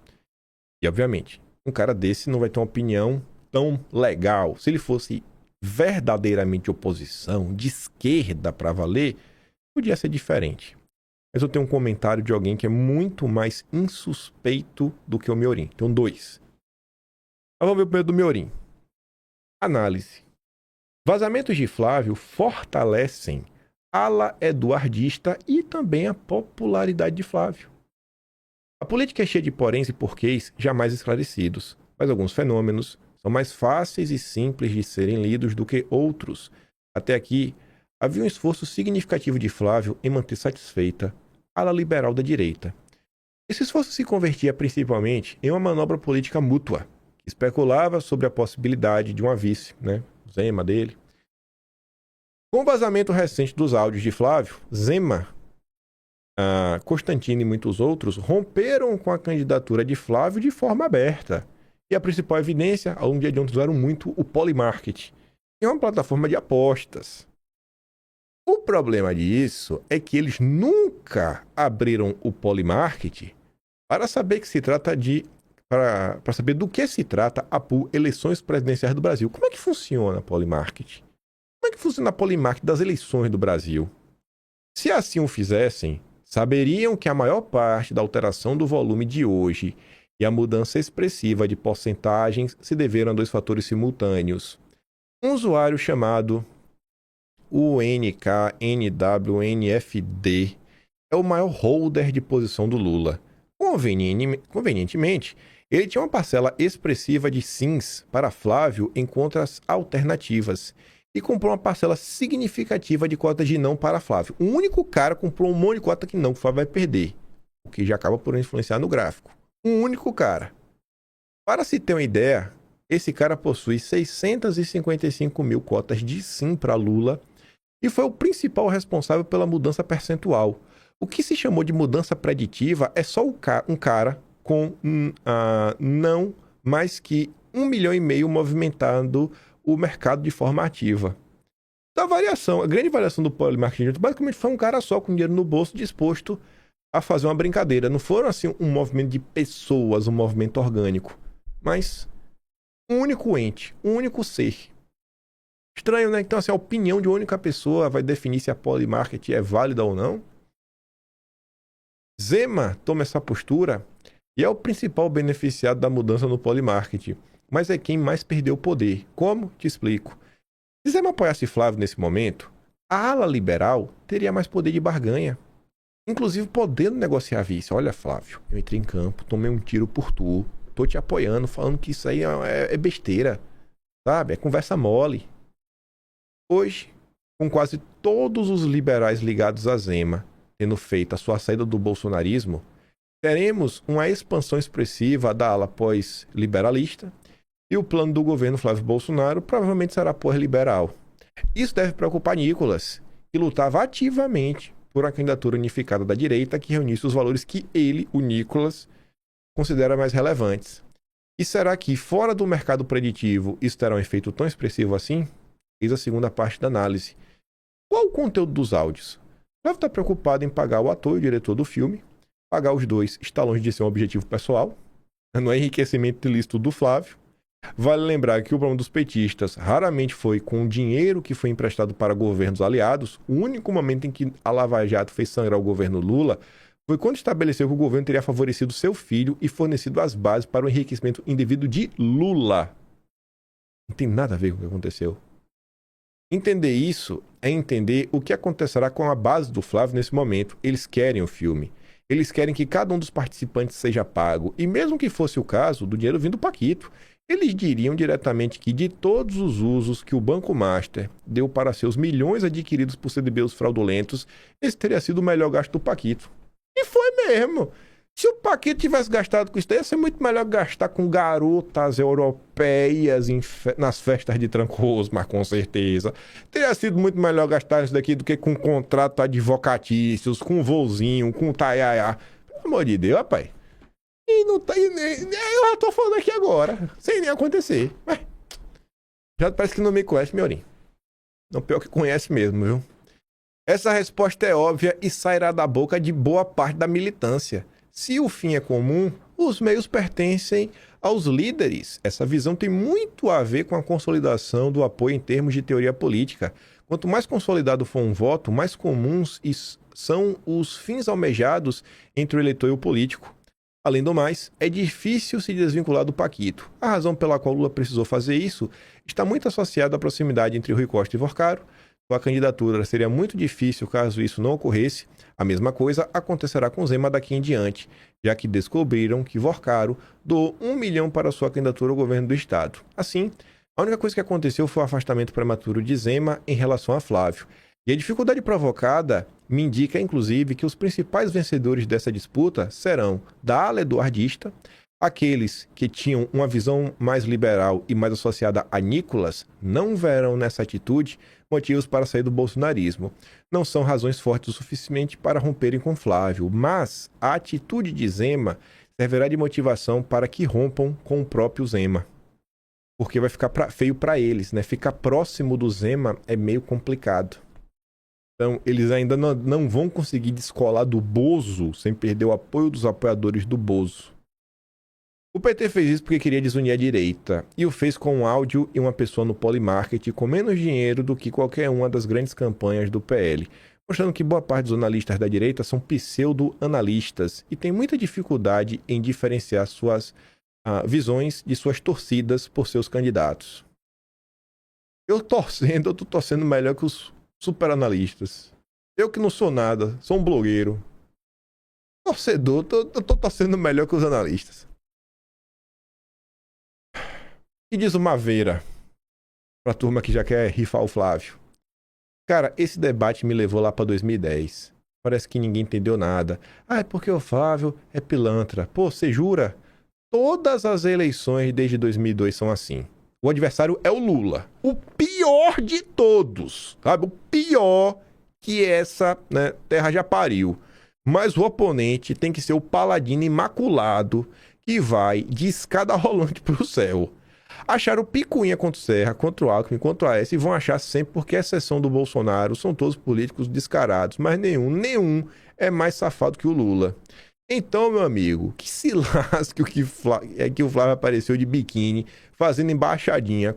E, obviamente, um cara desse não vai ter uma opinião tão legal. Se ele fosse verdadeiramente oposição, de esquerda pra valer, podia ser diferente. Mas eu tenho um comentário de alguém que é muito mais insuspeito do que o Miorim. Então, 2. Mas vamos ver o primeiro do Miorim. Análise. Vazamentos de Flávio fortalecem a ala eduardista e também a popularidade de Flávio. A política é cheia de poréns e porquês jamais esclarecidos, mas alguns fenômenos são mais fáceis e simples de serem lidos do que outros. Até aqui, havia um esforço significativo de Flávio em manter satisfeita a ala liberal da direita. Esse esforço se convertia principalmente em uma manobra política mútua, que especulava sobre a possibilidade de uma vice, Zema dele. Com o vazamento recente dos áudios de Flávio, Zema, Constantino e muitos outros romperam com a candidatura de Flávio de forma aberta. E a principal evidência, ao longo de ontem, usaram muito o Polymarket, que é uma plataforma de apostas. O problema disso é que eles nunca abriram o Polymarket para saber que se trata de para saber do que se trata a pool Eleições Presidenciais do Brasil. Como é que funciona a Polymarket? Como é que funciona a Polymarket das eleições do Brasil? Se assim o fizessem, saberiam que a maior parte da alteração do volume de hoje e a mudança expressiva de porcentagens se deveram a 2 fatores simultâneos. Um usuário chamado UNKNWNFD é o maior holder de posição do Lula. Convenientemente, ele tinha uma parcela expressiva de sims para Flávio em contas alternativas, e comprou uma parcela significativa de cotas de não para Flávio. O único cara comprou um monte de cota que não, que o Flávio vai perder, o que já acaba por influenciar no gráfico. Um único cara. Para se ter uma ideia, esse cara possui 655 mil cotas de sim para Lula e foi o principal responsável pela mudança percentual. O que se chamou de mudança preditiva é só um cara com não mais que 1,5 milhão movimentando o mercado de forma ativa. A grande variação do Polymarket basicamente foi um cara só com dinheiro no bolso disposto a fazer uma brincadeira. Não foram assim um movimento de pessoas, um movimento orgânico, mas um único ente, um único ser. Estranho, né? Então, assim, a opinião de uma única pessoa vai definir se a Polymarket é válida ou não. Zema toma essa postura e é o principal beneficiado da mudança no Polymarket, mas é quem mais perdeu o poder. Como? Te explico. Se Zema apoiasse Flávio nesse momento, a ala liberal teria mais poder de barganha, inclusive podendo negociar vice. Olha, Flávio, eu entrei em campo, tomei um tiro por tu, tô te apoiando, falando que isso aí é besteira, sabe? É conversa mole. Hoje, com quase todos os liberais ligados a Zema tendo feito a sua saída do bolsonarismo, teremos uma expansão expressiva da ala pós-liberalista e o plano do governo Flávio Bolsonaro provavelmente será pós-liberal. Isso deve preocupar Nicolas, que lutava ativamente por uma candidatura unificada da direita que reunisse os valores que ele, o Nicolas, considera mais relevantes. E será que, fora do mercado preditivo, isso terá um efeito tão expressivo assim? Eis a segunda parte da análise. Qual o conteúdo dos áudios? Flávio está preocupado em pagar o ator e o diretor do filme. Pagar os dois está longe de ser um objetivo pessoal. Não é enriquecimento ilícito do Flávio. Vale lembrar que o problema dos petistas raramente foi com o dinheiro que foi emprestado para governos aliados. O único momento em que a Lava Jato fez sangrar o governo Lula foi quando estabeleceu que o governo teria favorecido seu filho e fornecido as bases para o enriquecimento indevido de Lula. Não tem nada a ver com o que aconteceu. Entender isso é entender o que acontecerá com a base do Flávio nesse momento. Eles querem o filme. Eles querem que cada um dos participantes seja pago. E mesmo que fosse o caso do dinheiro vindo do Paquito, eles diriam diretamente que de todos os usos que o Banco Master deu para seus milhões adquiridos por CDBs fraudulentos, esse teria sido o melhor gasto do Paquito. E foi mesmo. Se o Paquito tivesse gastado com isso, ia ser muito melhor gastar com garotas europeias nas festas de Trancoso, mas com certeza. Teria sido muito melhor gastar isso daqui do que com contrato advocatícios, com voozinho, com taiaiá. Pelo amor de Deus, rapaz. E não tá. Eu já tô falando aqui agora, sem nem acontecer. Mas já parece que não me conhece, Miorim. Não, pior que conhece mesmo, viu? Essa resposta é óbvia e sairá da boca de boa parte da militância. Se o fim é comum, os meios pertencem aos líderes. Essa visão tem muito a ver com a consolidação do apoio em termos de teoria política. Quanto mais consolidado for um voto, mais comuns são os fins almejados entre o eleitor e o político. Além do mais, é difícil se desvincular do Paquito. A razão pela qual Lula precisou fazer isso está muito associada à proximidade entre Rui Costa e Vorcaro. Sua candidatura seria muito difícil caso isso não ocorresse. A mesma coisa acontecerá com Zema daqui em diante, já que descobriram que Vorcaro doou 1 milhão para sua candidatura ao governo do estado. Assim, a única coisa que aconteceu foi o afastamento prematuro de Zema em relação a Flávio. E a dificuldade provocada me indica, inclusive, que os principais vencedores dessa disputa serão da ala eduardista, aqueles que tinham uma visão mais liberal e mais associada a Nicolas não verão nessa atitude motivos para sair do bolsonarismo. Não são razões fortes o suficiente para romperem com Flávio, mas a atitude de Zema servirá de motivação para que rompam com o próprio Zema. Porque vai ficar feio para eles, né? Ficar próximo do Zema é meio complicado. Então, eles ainda não vão conseguir descolar do Bozo sem perder o apoio dos apoiadores do Bozo. O PT fez isso porque queria desunir a direita, e o fez com um áudio e uma pessoa no Polymarket com menos dinheiro do que qualquer uma das grandes campanhas do PL, mostrando que boa parte dos analistas da direita são pseudo-analistas e tem muita dificuldade em diferenciar suas visões de suas torcidas por seus candidatos. Eu tô torcendo melhor que os superanalistas. Eu que não sou nada, sou um blogueiro. Torcedor, eu tô torcendo melhor que os analistas. E diz o Maveira: Pra turma que já quer rifar o Flávio. Cara, esse debate me levou lá pra 2010. Parece que ninguém entendeu nada. Ah, é porque o Flávio é pilantra. Pô, você jura? Todas as eleições desde 2002 são assim. O adversário é o Lula. O pior de todos, sabe? O pior que essa, né, terra já pariu. Mas o oponente tem que ser o paladino imaculado que vai de escada rolante pro céu. Acharam picuinha contra o Serra, contra o Alckmin, contra o Aécio e vão achar sempre porque, a exceção do Bolsonaro, são todos políticos descarados. Mas nenhum é mais safado que o Lula. Então, meu amigo, que se lasque que o Flávio apareceu de biquíni, fazendo embaixadinha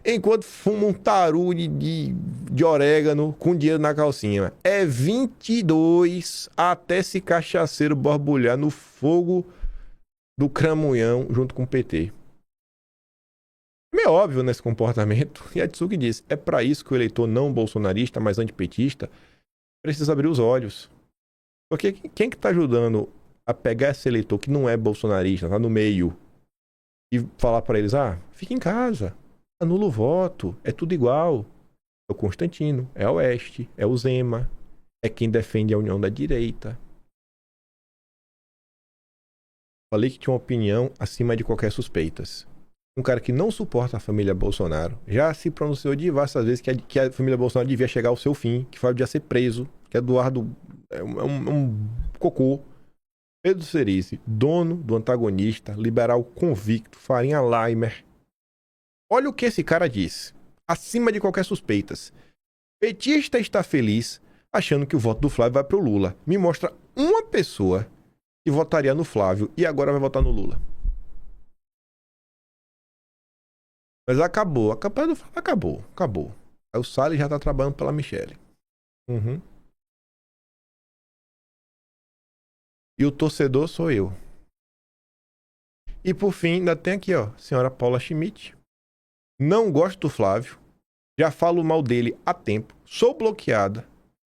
enquanto fuma um taru de orégano com dinheiro na calcinha. É 22 até esse cachaceiro borbulhar no fogo do Cramunhão junto com o PT. É meio óbvio nesse comportamento. E a Tsuki disse, é para isso que o eleitor não bolsonarista, mas antipetista, precisa abrir os olhos. Porque quem que tá ajudando a pegar esse eleitor que não é bolsonarista, tá no meio, e falar para eles, fica em casa, anula o voto, é tudo igual. É o Constantino, é o Oeste, é o Zema, é quem defende a união da direita. Falei que tinha uma opinião acima de qualquer suspeitas. Um cara que não suporta a família Bolsonaro já se pronunciou diversas vezes que a família Bolsonaro devia chegar ao seu fim, que Flávio devia ser preso, que Eduardo é um cocô. Pedro Cerici, dono do antagonista, liberal convicto, Farinha Limer. Olha o que esse cara disse, acima de qualquer suspeitas. Petista está feliz achando que o voto do Flávio vai pro Lula. Me mostra uma pessoa que votaria no Flávio e agora vai votar no Lula. Mas acabou. A campanha do Flávio acabou. Aí o Salles já tá trabalhando pela Michelle. E o torcedor sou eu. E por fim, ainda tem aqui, senhora Paula Schmidt. Não gosto do Flávio. Já falo mal dele há tempo. Sou bloqueada.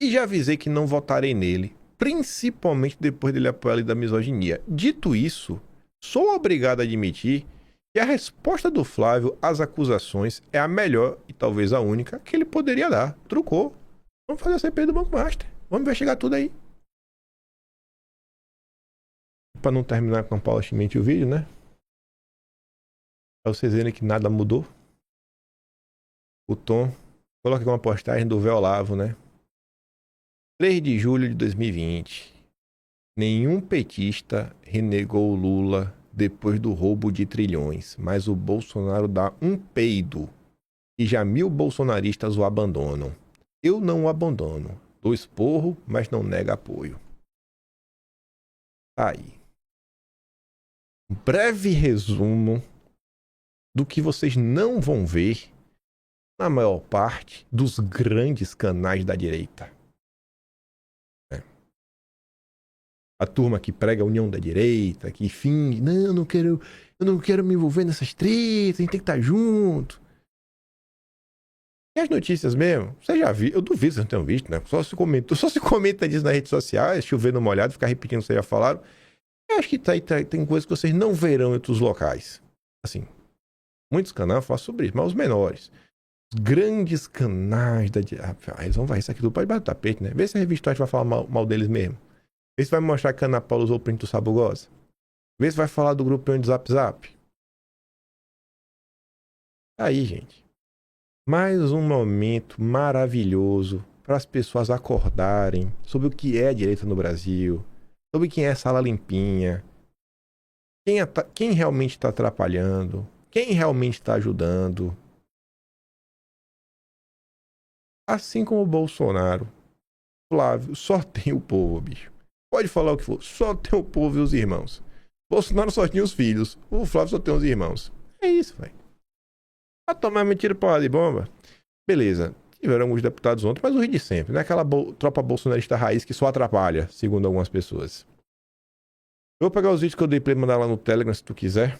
E já avisei que não votarei nele. Principalmente depois dele apoiar a lei da misoginia. Dito isso, sou obrigado a admitir que a resposta do Flávio às acusações é a melhor e talvez a única que ele poderia dar. Trucou. Vamos fazer a CPI do Banco Master. Vamos investigar tudo aí. Para não terminar com a Paula Schmidt o vídeo, né? Pra vocês verem que nada mudou. O tom. Coloca aqui uma postagem do Olavo, né? 3 de julho de 2020. Nenhum petista renegou o Lula depois do roubo de trilhões, mas o Bolsonaro dá um peido e já 1000 bolsonaristas o abandonam. Eu não o abandono. Dou esporro, mas não nega apoio. Aí. Um breve resumo do que vocês não vão ver na maior parte dos grandes canais da direita. A turma que prega a união da direita, que finge, eu não quero me envolver nessas tretas, a gente tem que estar junto. E as notícias mesmo, você já viu, eu duvido que vocês não tenham visto, né? Só se comenta disso nas redes sociais, chover no molhado, ficar repetindo o que vocês já falaram. Eu acho que tem coisas que vocês não verão em outros locais. Assim, muitos canais falam sobre isso, mas os menores. Os grandes canais da direita. Eles vão varrer isso aqui tudo para debaixo do tapete, né? Vê se a revista vai falar mal deles mesmo. Vê se vai mostrar que a Ana Paula usou o print do Sabugosa. Vê se vai falar do grupinho de Zap Zap. Aí, gente. Mais um momento maravilhoso para as pessoas acordarem sobre o que é a direita no Brasil, sobre quem é Sala Limpinha, quem realmente está atrapalhando, quem realmente está ajudando. Assim como o Bolsonaro, Flávio só tem o povo, bicho. Pode falar o que for, só tem o povo e os irmãos. Bolsonaro só tinha os filhos, o Flávio só tem os irmãos. É isso, velho. Pra tomar mentira, porrada de bomba. Beleza, tiveram alguns deputados ontem, mas o rio de sempre, né? Aquela tropa bolsonarista raiz que só atrapalha, segundo algumas pessoas. Eu vou pegar os vídeos que eu dei pra ele mandar lá no Telegram, se tu quiser.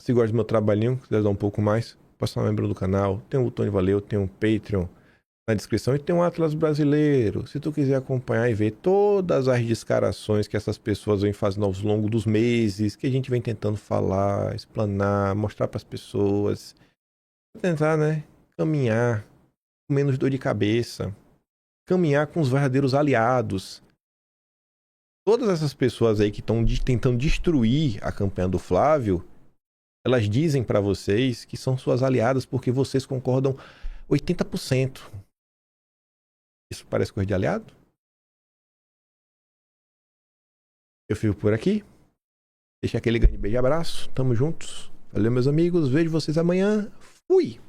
Se gosta do meu trabalhinho, quiser dar um pouco mais, pode ser um membro do canal. Tem o botão de valeu, tem um Patreon. Na descrição tem um Atlas Brasileiro. Se tu quiser acompanhar e ver todas as descarações que essas pessoas vêm fazendo ao longo dos meses, que a gente vem tentando falar, explanar, mostrar para as pessoas, tentar, né, caminhar com menos dor de cabeça, caminhar com os verdadeiros aliados. Todas essas pessoas aí que estão tentando destruir a campanha do Flávio, elas dizem para vocês que são suas aliadas porque vocês concordam 80%. Isso parece coisa de aliado? Eu fico por aqui. Deixa aquele grande beijo e abraço. Tamo juntos. Valeu, meus amigos. Vejo vocês amanhã. Fui!